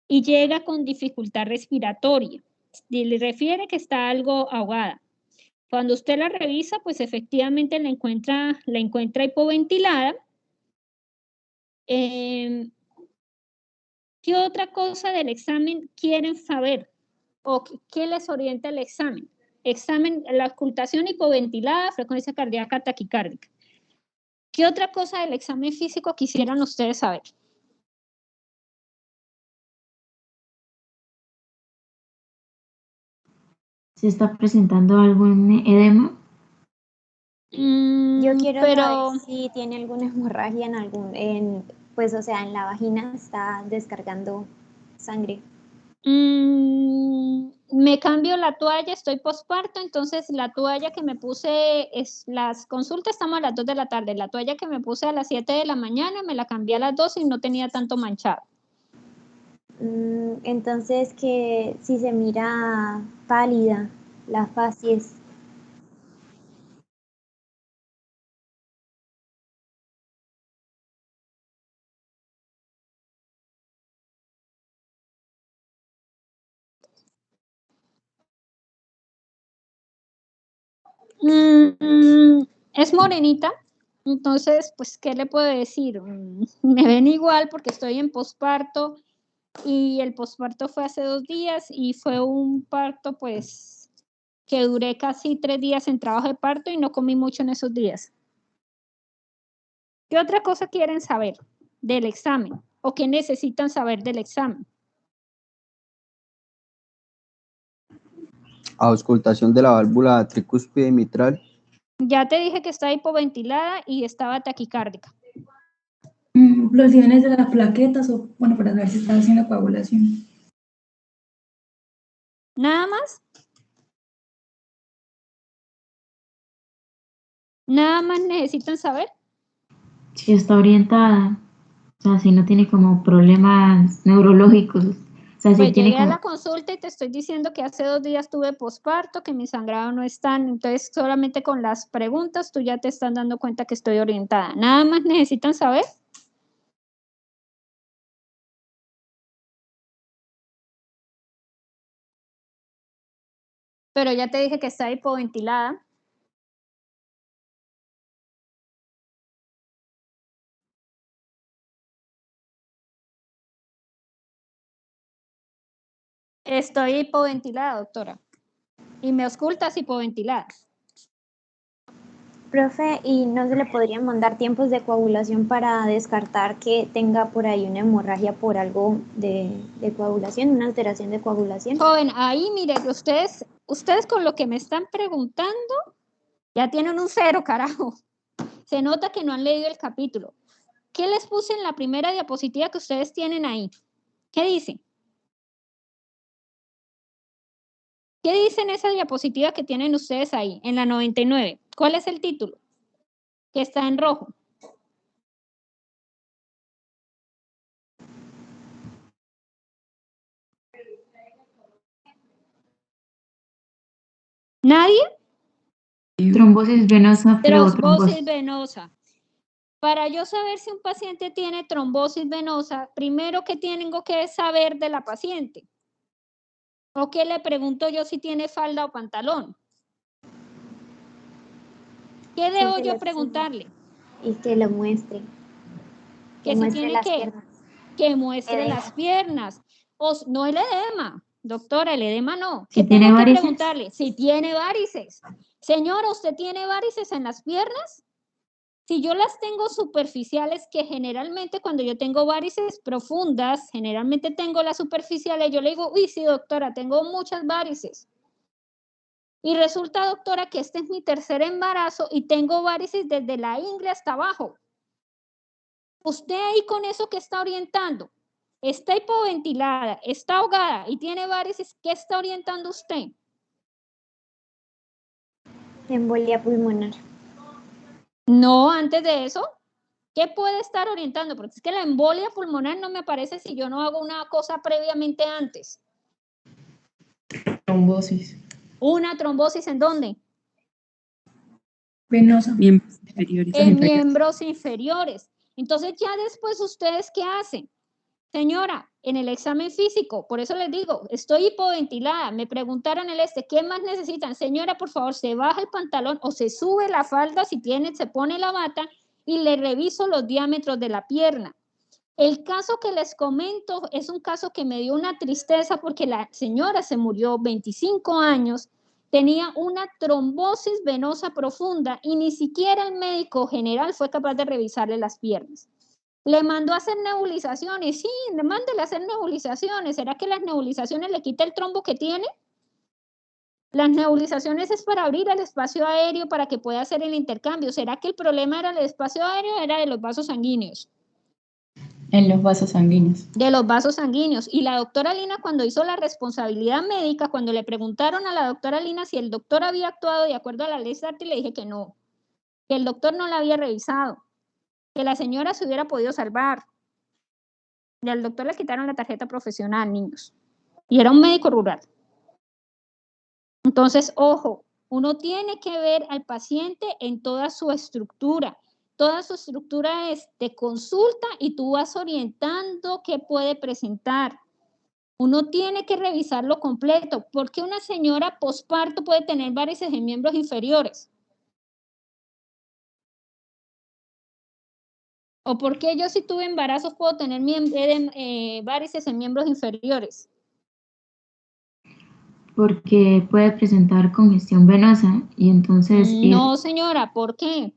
A: y llega con dificultad respiratoria. Y le refiere que está algo ahogada. Cuando usted la revisa, pues efectivamente la encuentra hipoventilada. ¿Qué otra cosa del examen quieren saber? ¿O qué les orienta el examen? Examen, la ocultación hipoventilada, frecuencia cardíaca taquicárdica. ¿Qué otra cosa del examen físico quisieran ustedes saber?
C: ¿Se está presentando algún edema?
D: Yo quiero saber si tiene alguna hemorragia pues, o sea, en la vagina está descargando sangre.
A: Me cambio la toalla, estoy posparto, entonces la toalla que me puse, las consultas estamos a las 2 de la tarde, la toalla que me puse a las 7 de la mañana me la cambié a las 2 y no tenía tanto manchado.
D: Entonces, que si se mira pálida, la facies.
A: Es morenita, entonces, pues, ¿qué le puedo decir? Me ven igual porque estoy en posparto y el posparto fue hace 2 días y fue un parto, pues, que duré casi 3 días en trabajo de parto y no comí mucho en esos días. ¿Qué otra cosa quieren saber del examen o qué necesitan saber del examen?
F: auscultación de la válvula tricúspide mitral.
A: Ya te dije que está hipoventilada y estaba taquicárdica.
B: Explosiones de las plaquetas o, bueno, para ver si está haciendo coagulación.
A: ¿Nada más? ¿Nada más necesitan saber?
C: Si está orientada, o sea, si no tiene como problemas neurológicos, o sea, si
A: Pues
C: tiene
A: llegué a
C: como...
A: la consulta y te estoy diciendo que hace 2 días tuve posparto, que mi sangrado no están, entonces solamente con las preguntas tú ya te estás dando cuenta que estoy orientada. ¿Nada más necesitan saber? Pero ya te dije que está hipoventilada. Estoy hipoventilada, doctora. Y me auscultas hipoventilada.
D: Profe, ¿y no se le podrían mandar tiempos de coagulación para descartar que tenga por ahí una hemorragia por algo de coagulación, una alteración de coagulación?
A: Joven, ahí mire, ustedes con lo que me están preguntando ya tienen un 0, carajo. Se nota que no han leído el capítulo. ¿Qué les puse en la primera diapositiva que ustedes tienen ahí? ¿Qué dice? ¿Qué dice en esa diapositiva que tienen ustedes ahí, en la 99? ¿Cuál es el título? Que está en rojo. ¿Nadie?
C: Trombosis venosa,
A: Trombosis venosa. Para yo saber si un paciente tiene trombosis venosa, primero, ¿qué tengo que saber de la paciente? ¿O qué le pregunto yo si tiene falda o pantalón? ¿Qué debo yo preguntarle?
D: Y que lo muestre.
A: Que si tiene que, que muestre las piernas. O no el edema, doctora, el edema no. ¿Qué tengo que preguntarle? Si tiene varices. Señora, ¿usted tiene varices en las piernas? Si yo las tengo superficiales, que generalmente cuando yo tengo varices profundas, generalmente tengo las superficiales, yo le digo, uy, sí, doctora, tengo muchas varices. Y resulta, doctora, que este es mi 3er embarazo y tengo varices desde la ingle hasta abajo. Usted ahí con eso que está orientando, está hipoventilada, está ahogada y tiene varices, ¿qué está orientando usted?
D: Embolia pulmonar.
A: No, antes de eso, ¿qué puede estar orientando? Porque es que la embolia pulmonar no me aparece si yo no hago una cosa previamente antes.
G: Trombosis.
A: ¿Una trombosis en dónde?
B: Venosa.
G: Miembros inferiores.
A: En miembros inferiores. Entonces ya después ustedes ¿qué hacen? Señora, en el examen físico, por eso les digo, estoy hipoventilada, me preguntaron ¿qué más necesitan? Señora, por favor, se baja el pantalón o se sube la falda si tiene, se pone la bata y le reviso los diámetros de la pierna. El caso que les comento es un caso que me dio una tristeza porque la señora se murió 25 años, tenía una trombosis venosa profunda y ni siquiera el médico general fue capaz de revisarle las piernas. Le mandó a hacer nebulizaciones, sí, mándele a hacer nebulizaciones. ¿Será que las nebulizaciones le quita el trombo que tiene? Las nebulizaciones es para abrir el espacio aéreo para que pueda hacer el intercambio. ¿Será que el problema era el espacio aéreo o era de los vasos sanguíneos?
G: En los vasos sanguíneos.
A: De los vasos sanguíneos. Y la doctora Lina, cuando hizo la responsabilidad médica, cuando le preguntaron a la doctora Lina si el doctor había actuado de acuerdo a la ley SARTI, le dije que no, que el doctor no la había revisado, que la señora se hubiera podido salvar. Y al doctor le quitaron la tarjeta profesional, niños. Y era un médico rural. Entonces, ojo, uno tiene que ver al paciente en toda su estructura. Toda su estructura es de consulta y tú vas orientando qué puede presentar. Uno tiene que revisarlo completo. ¿Por qué una señora posparto puede tener varices en miembros inferiores? ¿O por qué yo si tuve embarazos puedo tener varices en miembros inferiores?
C: Porque puede presentar congestión venosa y entonces...
A: No, señora, ¿por qué?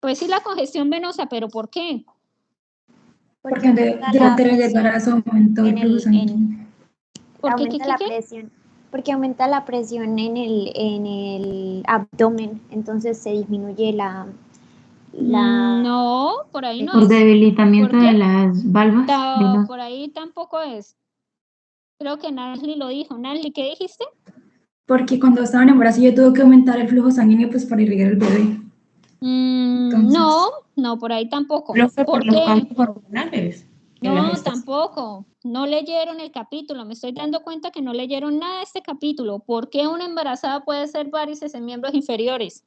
A: Pues sí, la congestión venosa, ¿pero por qué?
B: Porque durante el embarazo aumentó el flujo sanguíneo.
D: Aumenta la presión. Porque aumenta la presión en el abdomen, entonces se disminuye la...
A: No, por ahí no
C: Por
A: es.
C: debilitamiento
A: ¿Por qué?
C: de las valvas venosas.
A: Por ahí tampoco es. Creo que Nancy lo dijo. Nancy, ¿qué dijiste?
B: Porque cuando estaba en embarazo yo tuve que aumentar el flujo sanguíneo pues para irrigar el bebé.
A: No, por ahí tampoco.
G: Profe,
A: ¿Por
G: por los
A: qué?
G: cambios hormonales.
A: No, tampoco. No leyeron el capítulo. Me estoy dando cuenta que no leyeron nada de este capítulo. ¿Por qué una embarazada puede ser varices en miembros inferiores?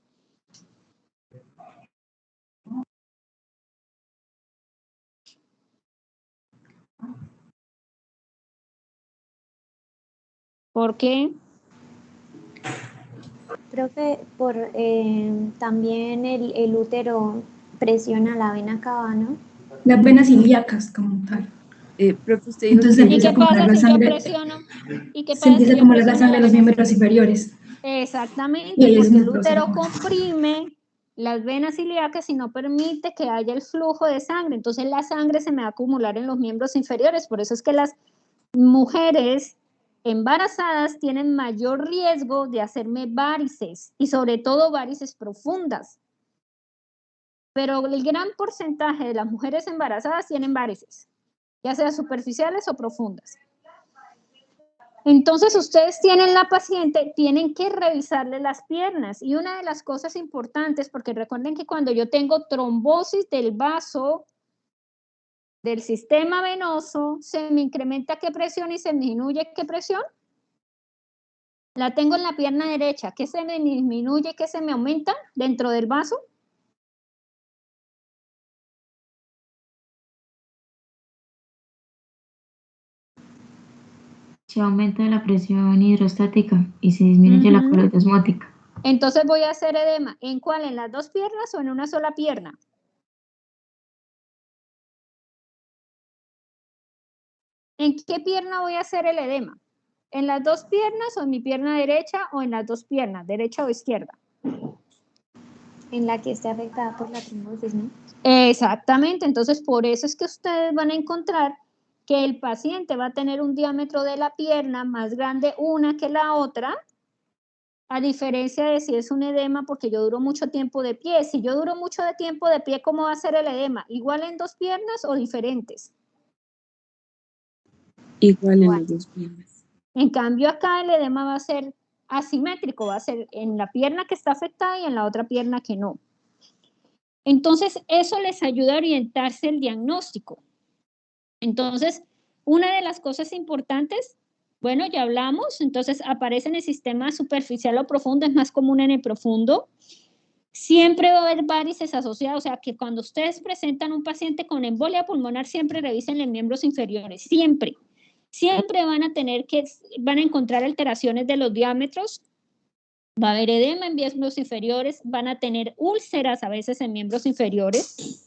A: ¿Por qué?
D: Profe, también el útero presiona la vena cava, ¿no?
B: Las venas ilíacas como tal.
G: Profe, usted dijo
B: Entonces
G: que...
A: ¿Y qué pasa
B: la
A: si yo
B: sangre,
A: presiono? ¿Y qué
B: se
A: pasa
B: empieza
A: si
B: a
A: yo
B: acumular la
A: presiono
B: sangre en los
A: vena?
B: miembros inferiores. Y
A: Exactamente,
B: ahí es
A: porque el
B: donde produce
A: útero
B: la
A: comprime las venas ilíacas y no permite que haya el flujo de sangre. Entonces la sangre se me va a acumular en los miembros inferiores. Por eso es que las mujeres embarazadas tienen mayor riesgo de hacerme varices y sobre todo varices profundas. Pero el gran porcentaje de las mujeres embarazadas tienen varices, ya sea superficiales o profundas. Entonces ustedes tienen la paciente, tienen que revisarle las piernas y una de las cosas importantes, porque recuerden que cuando yo tengo trombosis del vaso, del sistema venoso, se me incrementa qué presión y se me disminuye qué presión. La tengo en la pierna derecha, ¿qué se me disminuye, qué se me aumenta dentro del vaso?
C: Se aumenta la presión hidrostática y se disminuye la calor osmótica.
A: Entonces voy a hacer edema. ¿En cuál? ¿En las dos piernas o en una sola pierna? ¿En qué pierna voy a hacer el edema? ¿En las dos piernas o en mi pierna derecha o en las dos piernas, derecha o izquierda?
D: En la que esté afectada por la trombosis, ¿no?
A: Exactamente, entonces por eso es que ustedes van a encontrar que el paciente va a tener un diámetro de la pierna más grande una que la otra, a diferencia de si es un edema, porque yo duro mucho tiempo de pie. Si yo duro mucho de tiempo de pie, ¿cómo va a ser el edema? ¿Igual en dos piernas o diferentes?
G: Igual en las dos piernas.
A: En cambio acá el edema va a ser asimétrico, va a ser en la pierna que está afectada y en la otra pierna que no. Entonces eso les ayuda a orientarse el diagnóstico. Entonces, una de las cosas importantes, bueno, ya hablamos, entonces aparece en el sistema superficial o profundo, es más común en el profundo. Siempre va a haber varices asociadas, o sea que cuando ustedes presentan un paciente con embolia pulmonar, siempre revisen los miembros inferiores, siempre. Siempre van a encontrar alteraciones de los diámetros, va a haber edema en miembros inferiores, van a tener úlceras a veces en miembros inferiores.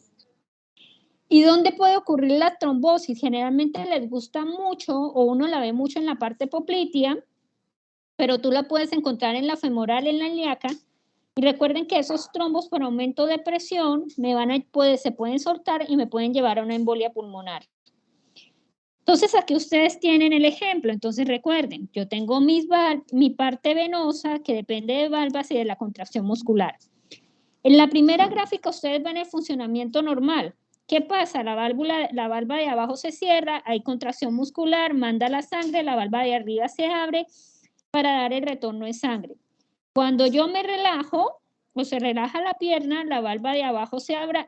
A: ¿Y dónde puede ocurrir la trombosis? Generalmente les gusta mucho o uno la ve mucho en la parte poplitea, pero tú la puedes encontrar en la femoral, en la ilíaca. Y recuerden que esos trombos por aumento de presión se pueden soltar y me pueden llevar a una embolia pulmonar. Entonces aquí ustedes tienen el ejemplo. Entonces recuerden, yo tengo mi parte venosa que depende de valvas y de la contracción muscular. En la primera gráfica ustedes ven el funcionamiento normal. ¿Qué pasa? La valva de abajo se cierra, hay contracción muscular, manda la sangre, la valva de arriba se abre para dar el retorno de sangre. Cuando yo me relajo o se relaja la pierna, la valva de abajo se abre,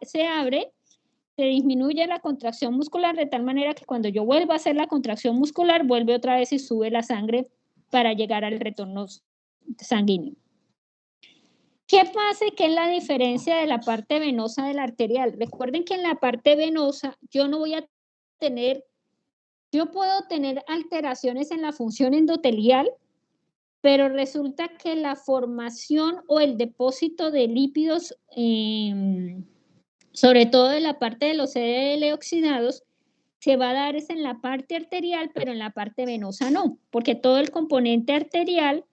A: se disminuye la contracción muscular de tal manera que cuando yo vuelvo a hacer la contracción muscular, vuelve otra vez y sube la sangre para llegar al retorno sanguíneo. ¿Qué pasa y qué es la diferencia de la parte venosa de la arterial? Recuerden que en la parte venosa yo puedo tener alteraciones en la función endotelial, pero resulta que la formación o el depósito de lípidos, sobre todo de la parte de los LDL oxidados, se va a dar es en la parte arterial, pero en la parte venosa no, porque todo el componente arterial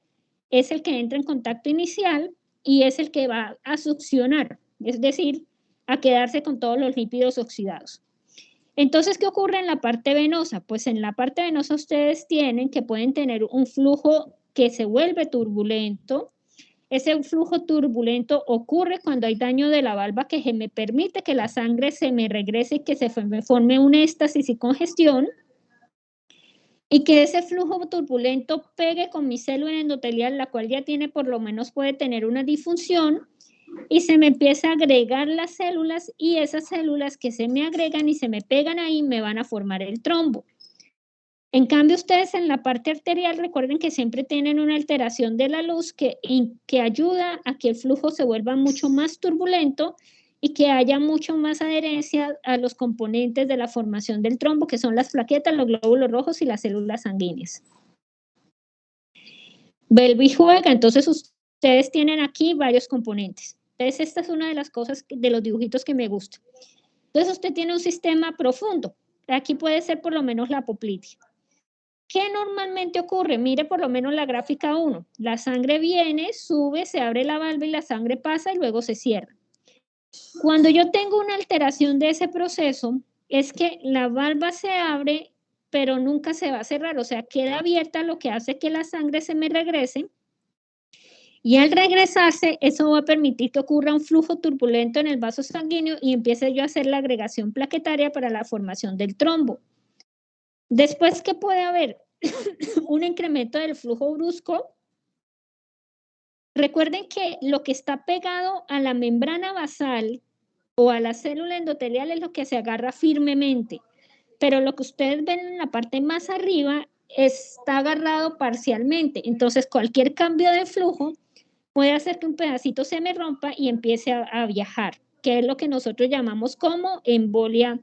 A: es el que entra en contacto inicial y es el que va a succionar, es decir, a quedarse con todos los lípidos oxidados. Entonces, ¿qué ocurre en la parte venosa? Pues en la parte venosa ustedes pueden tener un flujo que se vuelve turbulento. Ese flujo turbulento ocurre cuando hay daño de la valva que me permite que la sangre se me regrese y que se forme un éxtasis y congestión, y que ese flujo turbulento pegue con mi célula endotelial, la cual ya tiene, por lo menos puede tener una disfunción, y se me empieza a agregar las células, y esas células que se me agregan y se me pegan ahí me van a formar el trombo. En cambio, ustedes en la parte arterial, recuerden que siempre tienen una alteración de la luz que ayuda a que el flujo se vuelva mucho más turbulento y que haya mucho más adherencia a los componentes de la formación del trombo, que son las plaquetas, los glóbulos rojos y las células sanguíneas. Vuelve y juega, entonces ustedes tienen aquí varios componentes. Entonces, esta es una de las cosas de los dibujitos que me gusta. Entonces, usted tiene un sistema profundo. Aquí puede ser por lo menos la apoplitis. ¿Qué normalmente ocurre? Mire por lo menos la gráfica 1. La sangre viene, sube, se abre la valva y la sangre pasa y luego se cierra. Cuando yo tengo una alteración de ese proceso, es que la valva se abre, pero nunca se va a cerrar, o sea, queda abierta, lo que hace que la sangre se me regrese. Y al regresarse, eso va a permitir que ocurra un flujo turbulento en el vaso sanguíneo y empiece yo a hacer la agregación plaquetaria para la formación del trombo. Después, ¿qué puede haber? Un incremento del flujo brusco. Recuerden que lo que está pegado a la membrana basal o a la célula endotelial es lo que se agarra firmemente, pero lo que ustedes ven en la parte más arriba está agarrado parcialmente. Entonces, cualquier cambio de flujo puede hacer que un pedacito se me rompa y empiece a viajar, que es lo que nosotros llamamos como embolia.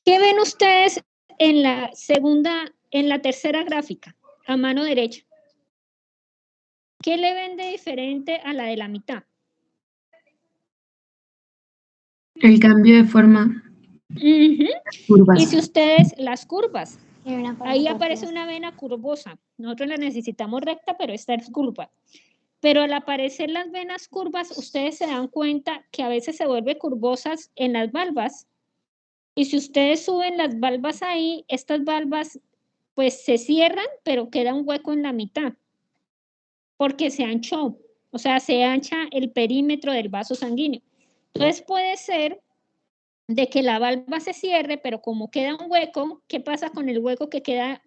A: ¿Qué ven ustedes en la tercera gráfica, a mano derecha? ¿Qué le ven de diferente a la de la mitad?
G: El cambio de forma.
A: Curvas. Y si ustedes, las curvas, ahí aparece
D: curiosa.
A: una vena curvosa. Nosotros la necesitamos recta, pero esta es curva. Pero al aparecer las venas curvas, ustedes se dan cuenta que a veces se vuelven curvosas en las valvas. Y si ustedes suben las valvas ahí, estas valvas pues se cierran, pero queda un hueco en la mitad, porque se anchó, o sea, se ancha el perímetro del vaso sanguíneo. Entonces puede ser de que la valva se cierre, pero como queda un hueco, ¿qué pasa con el hueco que queda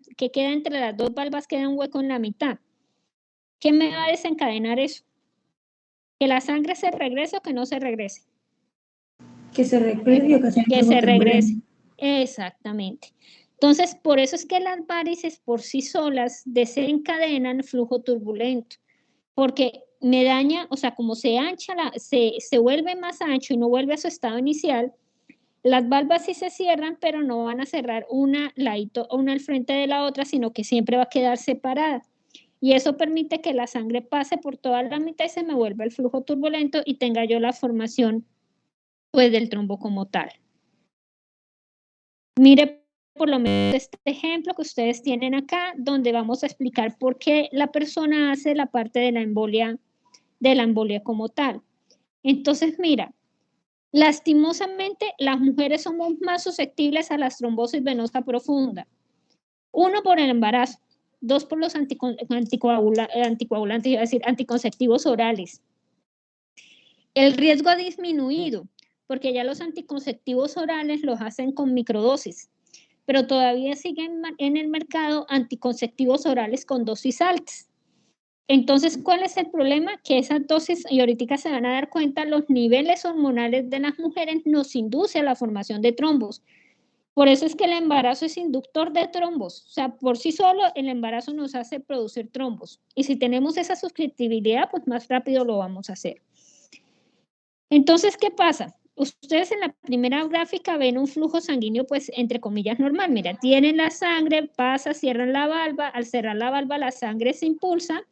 A: entre las dos valvas? Queda un hueco en la mitad. ¿Qué me va a desencadenar eso? ¿Que la sangre se regrese o que no se regrese?
B: Que se regrese y ocasione
A: que se regrese. Exactamente. Entonces, por eso es que las varices por sí solas desencadenan flujo turbulento, porque me daña, o sea, como se ancha, se vuelve más ancho y no vuelve a su estado inicial, las valvas sí se cierran, pero no van a cerrar una al frente de la otra, sino que siempre va a quedar separada. Y eso permite que la sangre pase por toda la mitad y se me vuelva el flujo turbulento y tenga yo la formación pues del trombo como tal. Mire por lo menos este ejemplo que ustedes tienen acá, donde vamos a explicar por qué la persona hace la parte de la embolia como tal. Entonces, mira, lastimosamente las mujeres somos más susceptibles a la trombosis venosa profunda. 1, por el embarazo. 2, por los anticoagulantes, iba a decir anticonceptivos orales. El riesgo ha disminuido, porque ya los anticonceptivos orales los hacen con microdosis, pero todavía siguen en el mercado anticonceptivos orales con dosis altas. Entonces, ¿cuál es el problema? Que esas dosis, y ahorita se van a dar cuenta, los niveles hormonales de las mujeres nos induce a la formación de trombos. Por eso es que el embarazo es inductor de trombos. O sea, por sí solo el embarazo nos hace producir trombos. Y si tenemos esa susceptibilidad, pues más rápido lo vamos a hacer. Entonces, ¿qué pasa? Ustedes en la primera gráfica ven un flujo sanguíneo, pues, entre comillas, normal. Mira, tienen la sangre, pasa, cierran la valva. Al cerrar la valva, la sangre se impulsa.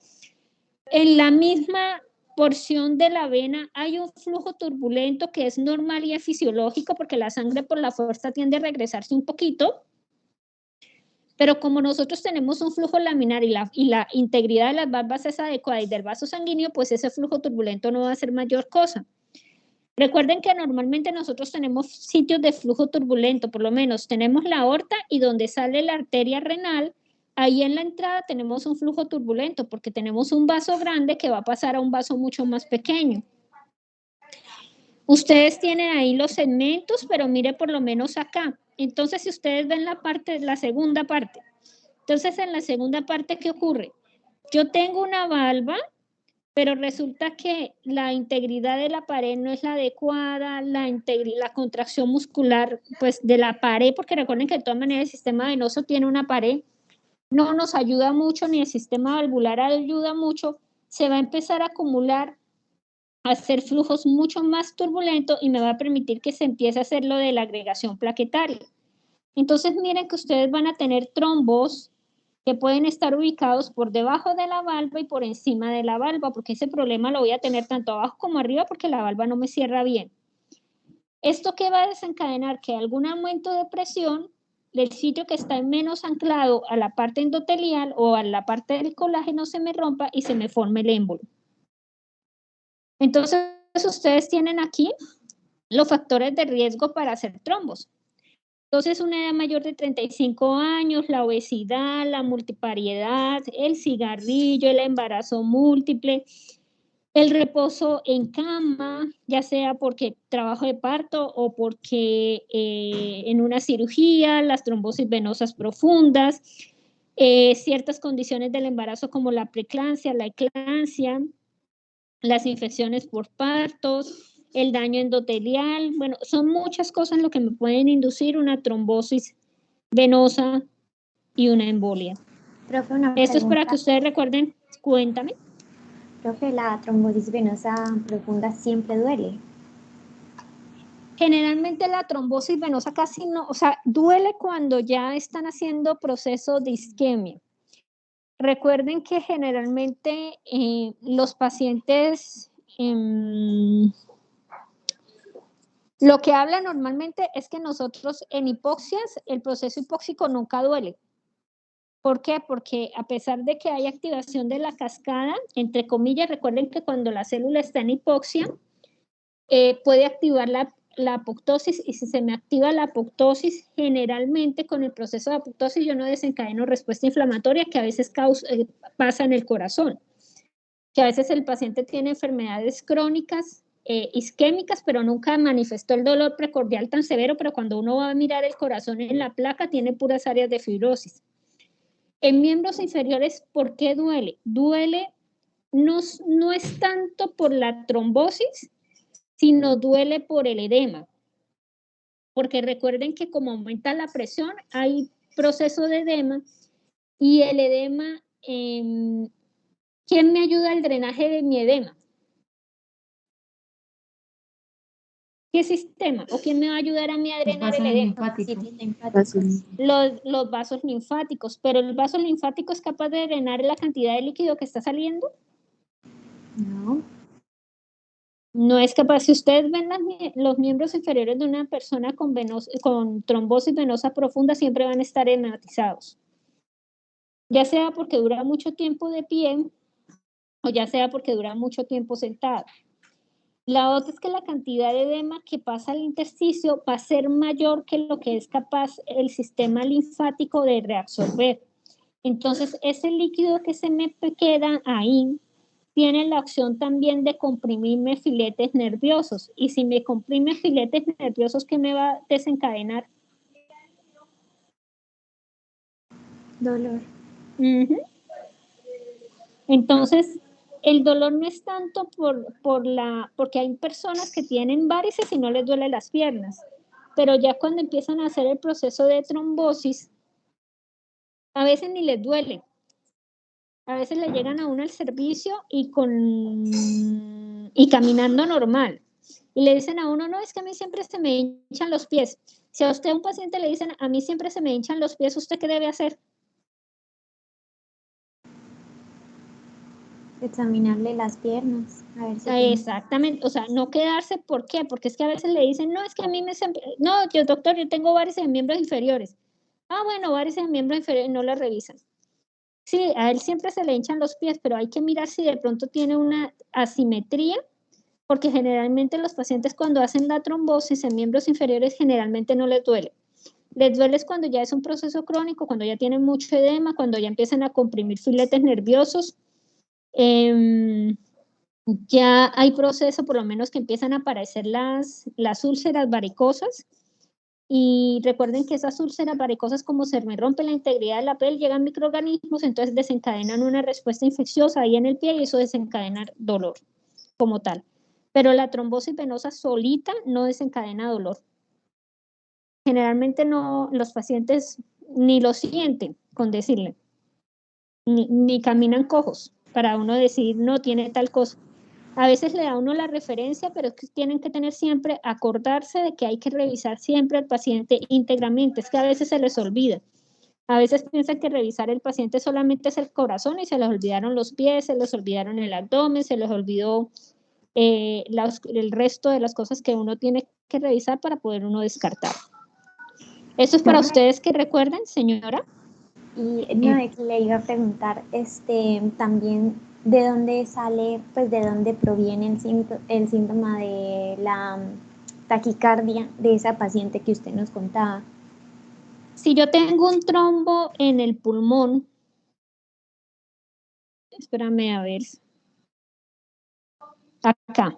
A: En la misma porción de la vena hay un flujo turbulento que es normal y es fisiológico porque la sangre por la fuerza tiende a regresarse un poquito. Pero como nosotros tenemos un flujo laminar y la integridad de las valvas es adecuada y del vaso sanguíneo, pues ese flujo turbulento no va a ser mayor cosa. Recuerden que normalmente nosotros tenemos sitios de flujo turbulento, por lo menos tenemos la aorta y donde sale la arteria renal, ahí en la entrada tenemos un flujo turbulento porque tenemos un vaso grande que va a pasar a un vaso mucho más pequeño. Ustedes tienen ahí los segmentos, pero mire por lo menos acá. Entonces, si ustedes ven la segunda parte, entonces en la segunda parte, ¿qué ocurre? Yo tengo una valva, pero resulta que la integridad de la pared no es la adecuada, la contracción muscular pues, de la pared, porque recuerden que de todas maneras el sistema venoso tiene una pared, no nos ayuda mucho, ni el sistema valvular ayuda mucho, se va a empezar a acumular, a hacer flujos mucho más turbulentos y me va a permitir que se empiece a hacer lo de la agregación plaquetaria. Entonces miren que ustedes van a tener trombos que pueden estar ubicados por debajo de la valva y por encima de la valva, porque ese problema lo voy a tener tanto abajo como arriba porque la valva no me cierra bien. ¿Esto qué va a desencadenar? Que algún aumento de presión del sitio que está menos anclado a la parte endotelial o a la parte del colágeno se me rompa y se me forme el émbolo. Entonces, ustedes tienen aquí los factores de riesgo para hacer trombos. Entonces, una edad mayor de 35 años, la obesidad, la multipariedad, el cigarrillo, el embarazo múltiple, el reposo en cama, ya sea porque trabajo de parto o porque en una cirugía, las trombosis venosas profundas, ciertas condiciones del embarazo como la preeclampsia, la eclampsia, las infecciones por partos, el daño endotelial, bueno, son muchas cosas lo que me pueden inducir una trombosis venosa y una embolia.
D: Profe, una
A: Esto es para
D: pregunta.
A: que ustedes recuerden, cuéntame.
D: Profe, ¿la trombosis venosa profunda siempre duele?
A: Generalmente la trombosis venosa casi no, o sea, duele cuando ya están haciendo procesos de isquemia. Recuerden que generalmente los pacientes, lo que habla normalmente es que nosotros en hipoxias, el proceso hipóxico nunca duele. ¿Por qué? Porque a pesar de que hay activación de la cascada, entre comillas, recuerden que cuando la célula está en hipoxia, puede activar la apoptosis, y si se me activa la apoptosis, generalmente con el proceso de apoptosis yo no desencadeno respuesta inflamatoria que a veces pasa en el corazón, que a veces el paciente tiene enfermedades crónicas isquémicas, pero nunca manifestó el dolor precordial tan severo, pero cuando uno va a mirar el corazón en la placa tiene puras áreas de fibrosis. En miembros inferiores, ¿por qué duele? Duele no es tanto por la trombosis, sino duele por el edema. Porque recuerden que como aumenta la presión, hay proceso de edema, y el edema, ¿quién me ayuda al drenaje de mi edema? ¿Qué sistema? ¿O quién me va a ayudar a mí a drenar el edema? Los vasos linfáticos, pero el vaso linfático es capaz de drenar la cantidad de líquido que está saliendo.
D: No.
A: No es capaz. Si ustedes ven los miembros inferiores de una persona con trombosis venosa profunda, siempre van a estar edematizados. Ya sea porque dura mucho tiempo de pie, o ya sea porque dura mucho tiempo sentado. La otra es que la cantidad de edema que pasa al intersticio va a ser mayor que lo que es capaz el sistema linfático de reabsorber. Entonces, ese líquido que se me queda ahí tiene la opción también de comprimirme filetes nerviosos. Y si me comprime filetes nerviosos, ¿qué me va a desencadenar?
D: Dolor.
A: Entonces, el dolor no es tanto porque hay personas que tienen varices y no les duele las piernas, pero ya cuando empiezan a hacer el proceso de trombosis, a veces ni les duele. A veces le llegan a uno al servicio y caminando normal. Y le dicen a uno, no, es que a mí siempre se me hinchan los pies. Si a usted, a un paciente, le dicen, a mí siempre se me hinchan los pies, ¿usted qué debe hacer?
D: Examinarle las piernas. A ver si
A: Exactamente, o sea, no quedarse, ¿por qué? Porque es que a veces le dicen, no, es que a mí no, doctor, yo tengo varices en miembros inferiores. Ah, bueno, varices en miembros inferiores, no la revisan. Sí, a él siempre se le hinchan los pies, pero hay que mirar si de pronto tiene una asimetría porque generalmente los pacientes cuando hacen la trombosis en miembros inferiores generalmente no les duele. Les duele es cuando ya es un proceso crónico, cuando ya tienen mucho edema, cuando ya empiezan a comprimir filetes nerviosos. Ya hay proceso, por lo menos que empiezan a aparecer las úlceras varicosas. Y recuerden que esas úlceras varicosas, como se me rompe la integridad de la piel, llegan microorganismos, entonces desencadenan una respuesta infecciosa ahí en el pie y eso desencadena dolor como tal. Pero la trombosis venosa solita no desencadena dolor. Generalmente no, los pacientes ni lo sienten con decirle, ni caminan cojos para uno decir no tiene tal cosa. A veces le da uno la referencia, pero es que tienen que tener siempre, acordarse de que hay que revisar siempre al paciente íntegramente. Es que a veces se les olvida. A veces piensan que revisar el paciente solamente es el corazón y se les olvidaron los pies, se les olvidaron el abdomen, se les olvidó el resto de las cosas que uno tiene que revisar para poder uno descartar. ¿Eso es para ustedes que recuerden, señora?
D: Y no, le iba a preguntar, también, ¿de dónde sale, pues de dónde proviene el síntoma de la taquicardia de esa paciente que usted nos contaba?
A: Si yo tengo un trombo en el pulmón, espérame a ver, acá.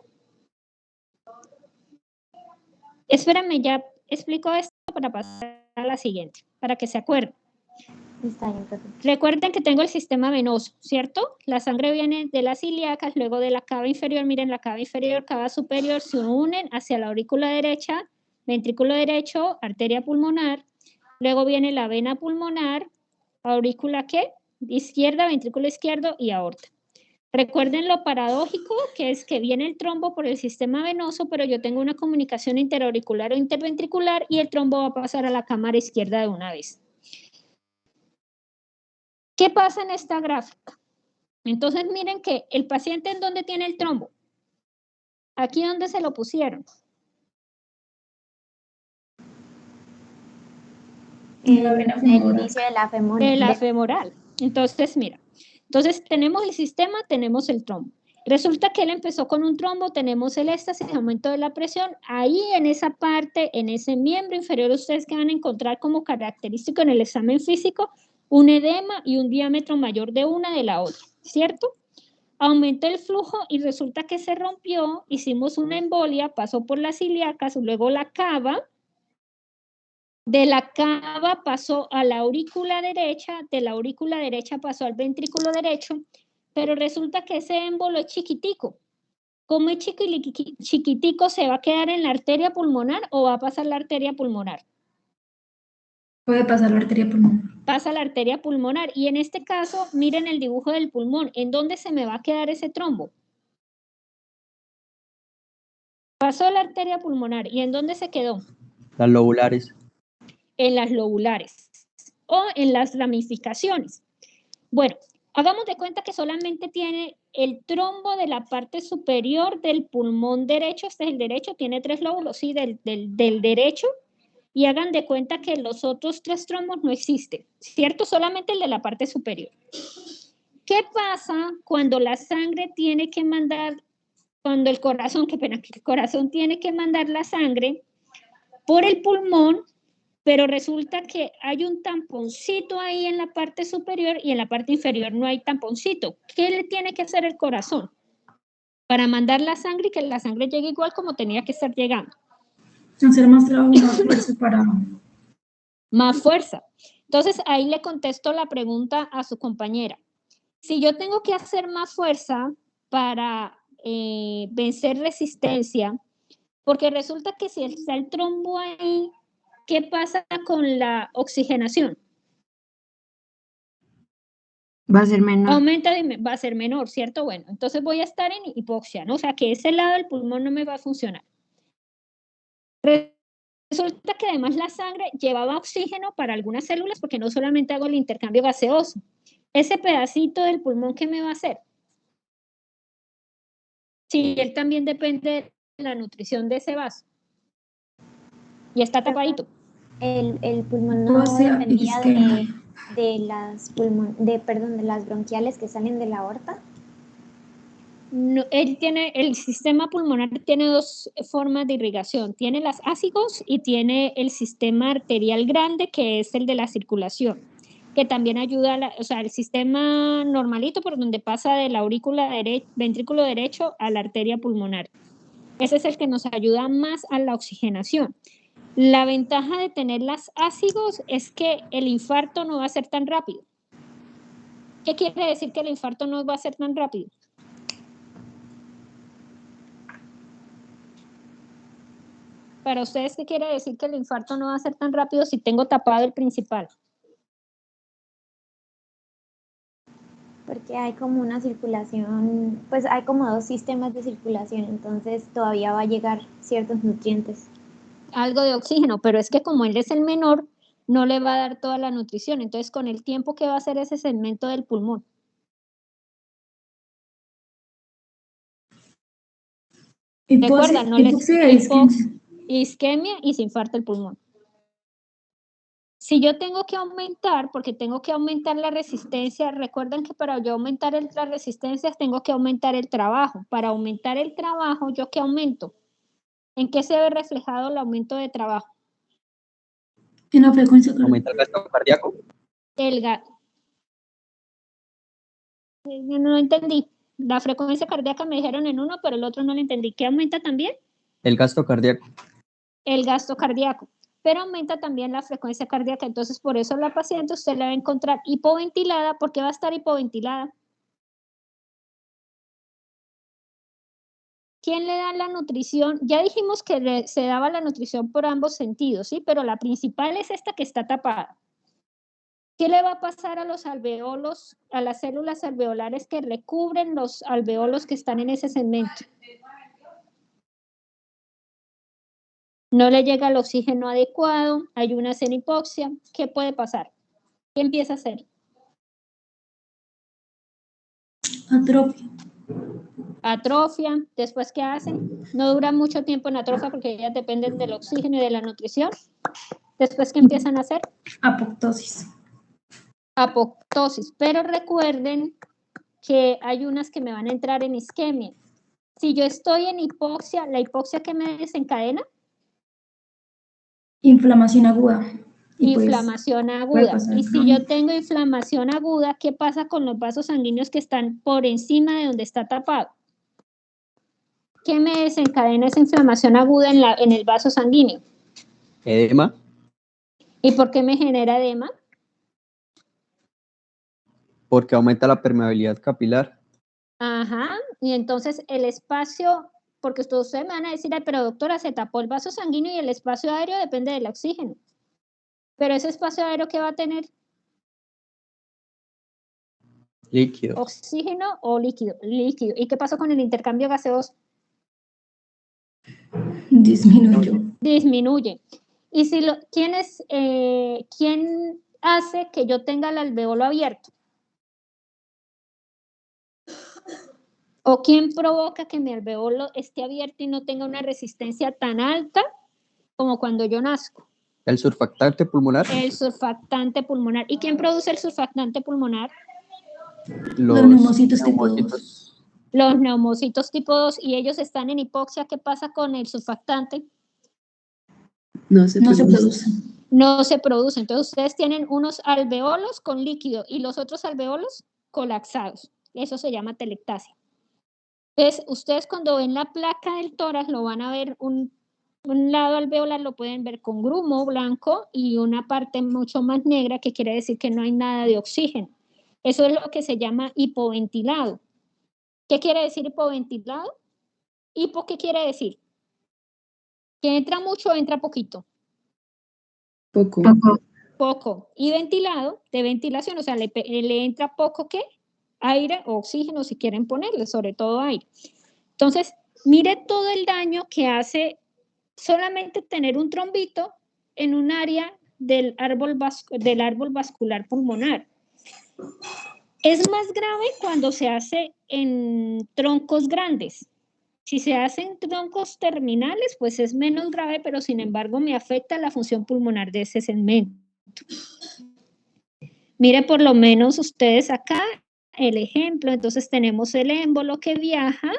A: Espérame, ya explico esto para pasar a la siguiente, para que se acuerden.
D: Está bien, perfecto.
A: Recuerden que tengo el sistema venoso, ¿cierto? La sangre viene de las ilíacas, luego de la cava inferior, miren la cava inferior, cava superior, se unen hacia la aurícula derecha, ventrículo derecho, arteria pulmonar, luego viene la vena pulmonar, aurícula ¿qué? Izquierda, ventrículo izquierdo y aorta. Recuerden lo paradójico que es que viene el trombo por el sistema venoso, pero yo tengo una comunicación interauricular o interventricular y el trombo va a pasar a la cámara izquierda de una vez. ¿Qué pasa en esta gráfica? Entonces miren que el paciente en dónde tiene el trombo. Aquí donde se lo pusieron.
B: En el
D: inicio de la femoral.
A: De la femoral. Entonces, mira. Entonces tenemos el sistema, tenemos el trombo. Resulta que él empezó con un trombo, tenemos el éxtasis, aumento de la presión. Ahí en esa parte, en ese miembro inferior, ustedes que van a encontrar como característico en el examen físico, un edema y un diámetro mayor de una de la otra, ¿cierto? Aumentó el flujo y resulta que se rompió, hicimos una embolia, pasó por las ilíacas, luego la cava, de la cava pasó a la aurícula derecha, de la aurícula derecha pasó al ventrículo derecho, pero resulta que ese émbolo es chiquitico. Como es chiquitico, ¿se va a quedar en la arteria pulmonar o va a pasar la arteria pulmonar?
B: Puede pasar la arteria pulmonar.
A: Pasa la arteria pulmonar y en este caso, miren el dibujo del pulmón. ¿En dónde se me va a quedar ese trombo? Pasó la arteria pulmonar y ¿en dónde se quedó?
F: Las lobulares.
A: En las lobulares o en las ramificaciones. Bueno, hagamos de cuenta que solamente tiene el trombo de la parte superior del pulmón derecho, este es el derecho, tiene 3 lóbulos, sí, del derecho, y hagan de cuenta que los otros 3 trombos no existen, ¿cierto? Solamente el de la parte superior. ¿Qué pasa cuando la sangre tiene que mandar, cuando el corazón, qué pena, que el corazón tiene que mandar la sangre por el pulmón, pero resulta que hay un tamponcito ahí en la parte superior y en la parte inferior no hay tamponcito? ¿Qué le tiene que hacer el corazón para mandar la sangre y que la sangre llegue igual como tenía que estar llegando?
B: Hacer más trabajo, más fuerza para...
A: Más fuerza. Entonces ahí le contesto la pregunta a su compañera. Si yo tengo que hacer más fuerza para vencer resistencia, porque resulta que si está el trombo ahí, ¿qué pasa con la oxigenación?
G: Va a ser menor.
A: Aumenta, va a ser menor, ¿cierto? Bueno, entonces voy a estar en hipoxia, ¿no? O sea, que ese lado del pulmón no me va a funcionar. Resulta que además la sangre llevaba oxígeno para algunas células porque no solamente hago el intercambio gaseoso. Ese pedacito del pulmón, ¿qué me va a hacer? Sí, él también depende de la nutrición de ese vaso. Y está tapadito.
D: El pulmón no dependía de las bronquiales que salen de la aorta.
A: No, el sistema pulmonar tiene dos formas de irrigación. Tiene las ácigos y tiene el sistema arterial grande, que es el de la circulación, que también ayuda, o sea, el sistema normalito por donde pasa de la ventrículo derecho a la arteria pulmonar. Ese es el que nos ayuda más a la oxigenación. La ventaja de tener las ácigos es que el infarto no va a ser tan rápido. ¿Qué quiere decir que el infarto no va a ser tan rápido? Para ustedes, ¿qué quiere decir que el infarto no va a ser tan rápido si tengo tapado el principal?
D: Porque hay como una circulación, pues hay como dos sistemas de circulación, entonces todavía va a llegar ciertos nutrientes.
A: Algo de oxígeno, pero es que como él es el menor, no le va a dar toda la nutrición. Entonces, con el tiempo, ¿qué va a hacer ese segmento del pulmón? Recuerda, no isquemia y se infarta el pulmón. Si yo tengo que aumentar, porque tengo que aumentar la resistencia, recuerden que para yo aumentar las resistencias tengo que aumentar el trabajo. Para aumentar el trabajo, ¿yo qué aumento? ¿En qué se ve reflejado el aumento de trabajo?
B: En la frecuencia cardíaca.
F: ¿Aumenta el gasto cardíaco?
A: No entendí. La frecuencia cardíaca me dijeron en uno, pero el otro no lo entendí. ¿Qué aumenta también?
F: El gasto cardíaco.
A: El gasto cardíaco. Pero aumenta también la frecuencia cardíaca. Entonces, por eso la paciente usted la va a encontrar hipoventilada. ¿Por qué va a estar hipoventilada? ¿Quién le da la nutrición? Ya dijimos que se daba la nutrición por ambos sentidos, ¿sí? Pero la principal es esta que está tapada. ¿Qué le va a pasar a los alveolos, a las células alveolares que recubren los alveolos que están en ese segmento? No le llega el oxígeno adecuado, hay una hipoxia. ¿Qué puede pasar? ¿Qué empieza a hacer?
B: Atrofia.
A: Atrofia. ¿Después qué hacen? No dura mucho tiempo en atrofia porque ellas dependen del oxígeno y de la nutrición. ¿Después qué empiezan a hacer?
B: Apoptosis.
A: Apoptosis. Pero recuerden que hay unas que me van a entrar en isquemia. Si yo estoy en hipoxia, ¿la hipoxia qué me desencadena?
B: Inflamación aguda.
A: Inflamación aguda. Y si yo tengo inflamación aguda, ¿qué pasa con los vasos sanguíneos que están por encima de donde está tapado? ¿Qué me desencadena esa inflamación aguda en el vaso sanguíneo?
F: Edema.
A: ¿Y por qué me genera edema?
F: Porque aumenta la permeabilidad capilar.
A: Ajá, y entonces el espacio, porque ustedes me van a decir, ay, pero doctora, se tapó el vaso sanguíneo y el espacio aéreo depende del oxígeno. Pero ese espacio aéreo, ¿qué va a tener?
F: Líquido.
A: Oxígeno o líquido. Líquido. ¿Y qué pasó con el intercambio gaseoso? Disminuye. Y si ¿quién hace que yo tenga el alveolo abierto? ¿O quién provoca que mi alveolo esté abierto y no tenga una resistencia tan alta como cuando yo nazco?
F: ¿El surfactante pulmonar?
A: El surfactante pulmonar. ¿Y quién produce el surfactante pulmonar?
B: Los neumocitos tipo 2.
A: Los neumocitos tipo 2. ¿Y ellos están en hipoxia? ¿Qué pasa con el surfactante?
G: No se produce.
A: No se produce. Entonces ustedes tienen unos alveolos con líquido y los otros alveolos colapsados. Eso se llama telectasia. Entonces, ustedes cuando ven la placa del tórax lo van a ver un lado alveolar lo pueden ver con grumo blanco y una parte mucho más negra que quiere decir que no hay nada de oxígeno. Eso es lo que se llama hipoventilado. ¿Qué quiere decir hipoventilado? ¿Hipo qué quiere decir? ¿Que entra mucho o entra poquito? Poco. Y ventilado, de ventilación, o sea, le entra poco ¿qué? Aire o oxígeno si quieren ponerle, sobre todo aire. Entonces, mire todo el daño que hace solamente tener un trombito en un área del árbol vascular pulmonar. Es más grave cuando se hace en troncos grandes. Si se hacen troncos terminales, pues es menos grave, pero sin embargo me afecta la función pulmonar de ese segmento. Mire, por lo menos ustedes acá, el ejemplo, entonces tenemos el émbolo que viaja,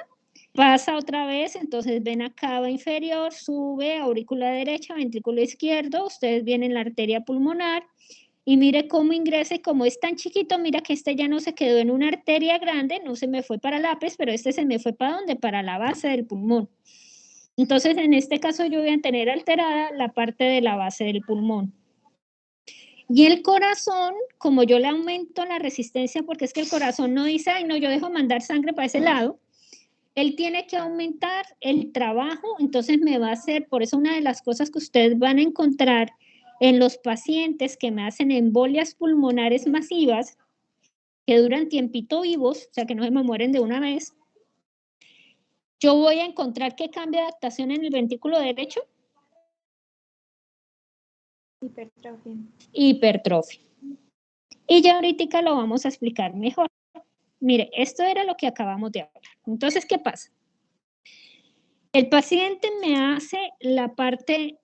A: pasa otra vez, entonces vena cava inferior, sube, aurícula derecha, ventrículo izquierdo, ustedes ven en la arteria pulmonar, y mire cómo ingresa y como es tan chiquito, mira que este ya no se quedó en una arteria grande, no se me fue para el ápice, pero este se me fue ¿para dónde? Para la base del pulmón. Entonces, en este caso yo voy a tener alterada la parte de la base del pulmón. Y el corazón, como yo le aumento la resistencia, porque es que el corazón no dice, ay, no, yo dejo mandar sangre para ese lado, él tiene que aumentar el trabajo, entonces me va a hacer, por eso una de las cosas que ustedes van a encontrar en los pacientes que me hacen embolias pulmonares masivas, que duran tiempito vivos, o sea, que no se me mueren de una vez, yo voy a encontrar que cambia de adaptación en el ventrículo derecho.
D: Hipertrofia.
A: Hipertrofia. Y ya ahorita lo vamos a explicar mejor. Mire, esto era lo que acabamos de hablar. Entonces, ¿qué pasa? El paciente me hace la parte,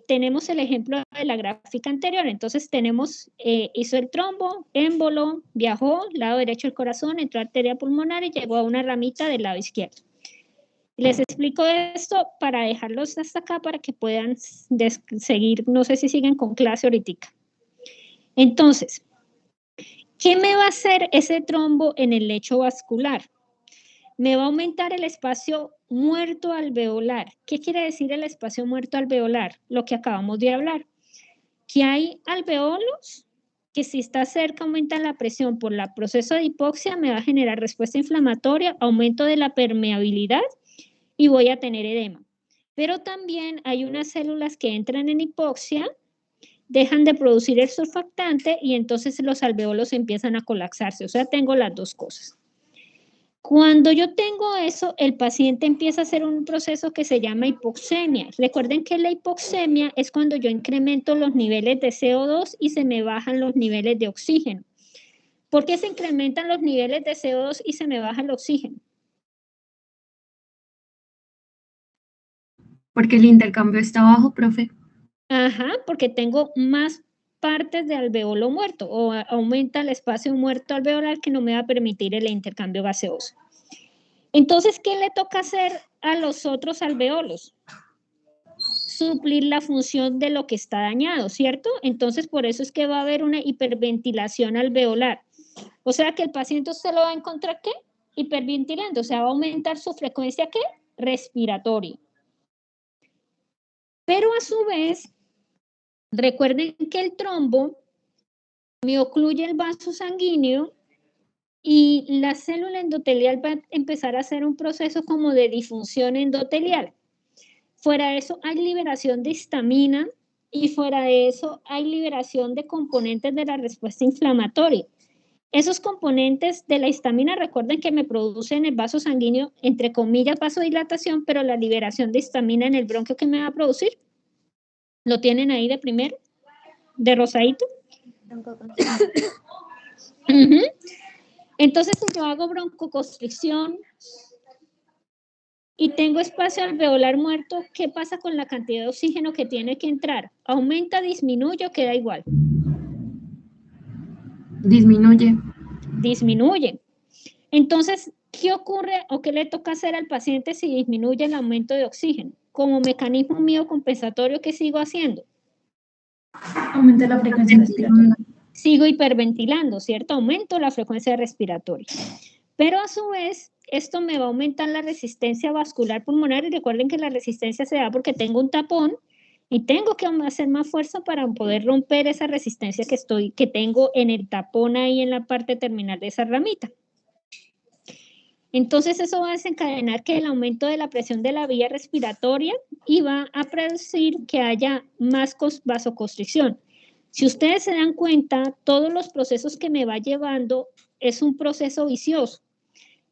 A: tenemos el ejemplo de la gráfica anterior, entonces tenemos, hizo el trombo, émbolo, viajó, lado derecho del corazón, entró a arteria pulmonar y llegó a una ramita del lado izquierdo. Les explico esto para dejarlos hasta acá para que puedan seguir, no sé si siguen con clase ahorita. Entonces, ¿qué me va a hacer ese trombo en el lecho vascular? Me va a aumentar el espacio muerto alveolar. ¿Qué quiere decir el espacio muerto alveolar? Lo que acabamos de hablar. Que hay alveolos que si está cerca aumenta la presión por el proceso de hipoxia, me va a generar respuesta inflamatoria, aumento de la permeabilidad y voy a tener edema. Pero también hay unas células que entran en hipoxia, dejan de producir el surfactante y entonces los alveolos empiezan a colapsarse. O sea, tengo las dos cosas. Cuando yo tengo eso, el paciente empieza a hacer un proceso que se llama hipoxemia. Recuerden que la hipoxemia es cuando yo incremento los niveles de CO2 y se me bajan los niveles de oxígeno. ¿Por qué se incrementan los niveles de CO2 y se me baja el oxígeno?
B: Porque el intercambio está bajo, profe.
A: Ajá, porque tengo más partes de alveolo muerto o aumenta el espacio muerto alveolar que no me va a permitir el intercambio gaseoso. Entonces, ¿qué le toca hacer a los otros alveolos? Suplir la función de lo que está dañado, ¿cierto? Entonces, por eso es que va a haber una hiperventilación alveolar. O sea, que el paciente usted lo va a encontrar, ¿qué? Hiperventilando, o sea, va a aumentar su frecuencia, ¿qué? Respiratoria. Pero a su vez, recuerden que el trombo me ocluye el vaso sanguíneo y la célula endotelial va a empezar a hacer un proceso como de disfunción endotelial. Fuera de eso hay liberación de histamina y fuera de eso hay liberación de componentes de la respuesta inflamatoria. Esos componentes de la histamina, recuerden que me producen el vaso sanguíneo, entre comillas, vasodilatación, pero la liberación de histamina en el bronquio que me va a producir. ¿Lo tienen ahí de primero? ¿De rosadito? Entonces, si yo hago broncoconstricción y tengo espacio alveolar muerto, ¿qué pasa con la cantidad de oxígeno que tiene que entrar? ¿Aumenta, disminuye o queda igual?
B: Disminuye.
A: Disminuye. Entonces, ¿qué ocurre o qué le toca hacer al paciente si disminuye el aumento de oxígeno? Como mecanismo mío compensatorio, ¿qué sigo haciendo?
B: Aumenta la frecuencia respiratoria.
A: Sigo hiperventilando, ¿cierto? Aumento la frecuencia respiratoria. Pero a su vez, esto me va a aumentar la resistencia vascular pulmonar y recuerden que la resistencia se da porque tengo un tapón y tengo que hacer más fuerza para poder romper esa resistencia que tengo en el tapón ahí en la parte terminal de esa ramita. Entonces eso va a desencadenar que el aumento de la presión de la vía respiratoria y va a producir que haya más vasoconstricción. Si ustedes se dan cuenta, todos los procesos que me va llevando es un proceso vicioso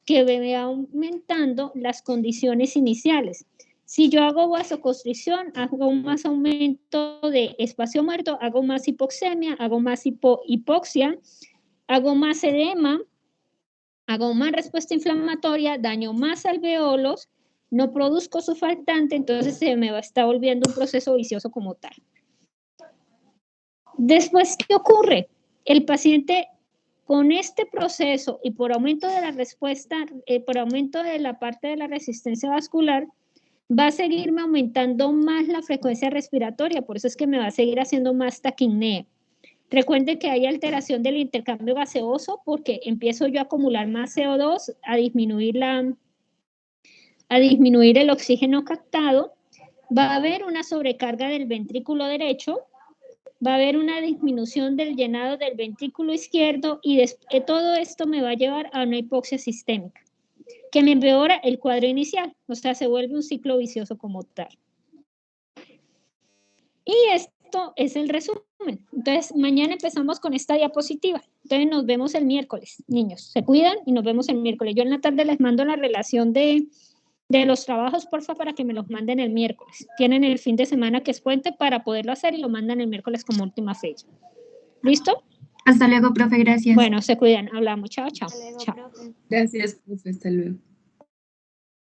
A: que va aumentando las condiciones iniciales. Si yo hago vasoconstricción, hago más aumento de espacio muerto, hago más hipoxemia, hago más hipoxia, hago más edema, hago más respuesta inflamatoria, daño más alveolos, no produzco surfactante, entonces se me está volviendo un proceso vicioso como tal. Después, ¿qué ocurre? El paciente Con este proceso y por aumento de la respuesta, por aumento de la parte de la resistencia vascular, va a seguirme aumentando más la frecuencia respiratoria, por eso es que me va a seguir haciendo más taquipnea. Recuerden que hay alteración del intercambio gaseoso porque empiezo yo a acumular más CO2, a disminuir el oxígeno captado. Va a haber una sobrecarga del ventrículo derecho, va a haber una disminución del llenado del ventrículo izquierdo y todo esto me va a llevar a una hipoxia sistémica, que me empeora el cuadro inicial, o sea, se vuelve un ciclo vicioso como tal. Y esto es el resumen. Entonces, mañana empezamos con esta diapositiva. Entonces, nos vemos el miércoles, niños. Se cuidan y nos vemos el miércoles. Yo en la tarde les mando la relación de los trabajos, porfa, para que me los manden el miércoles. Tienen el fin de semana que es puente para poderlo hacer y lo mandan el miércoles como última fecha. ¿Listo?
H: Hasta luego, profe, gracias.
A: Bueno, se cuidan. Hablamos. Chao, chao.
D: Hasta luego,
A: Chao.
D: profe.
G: Gracias, profe. Hasta luego.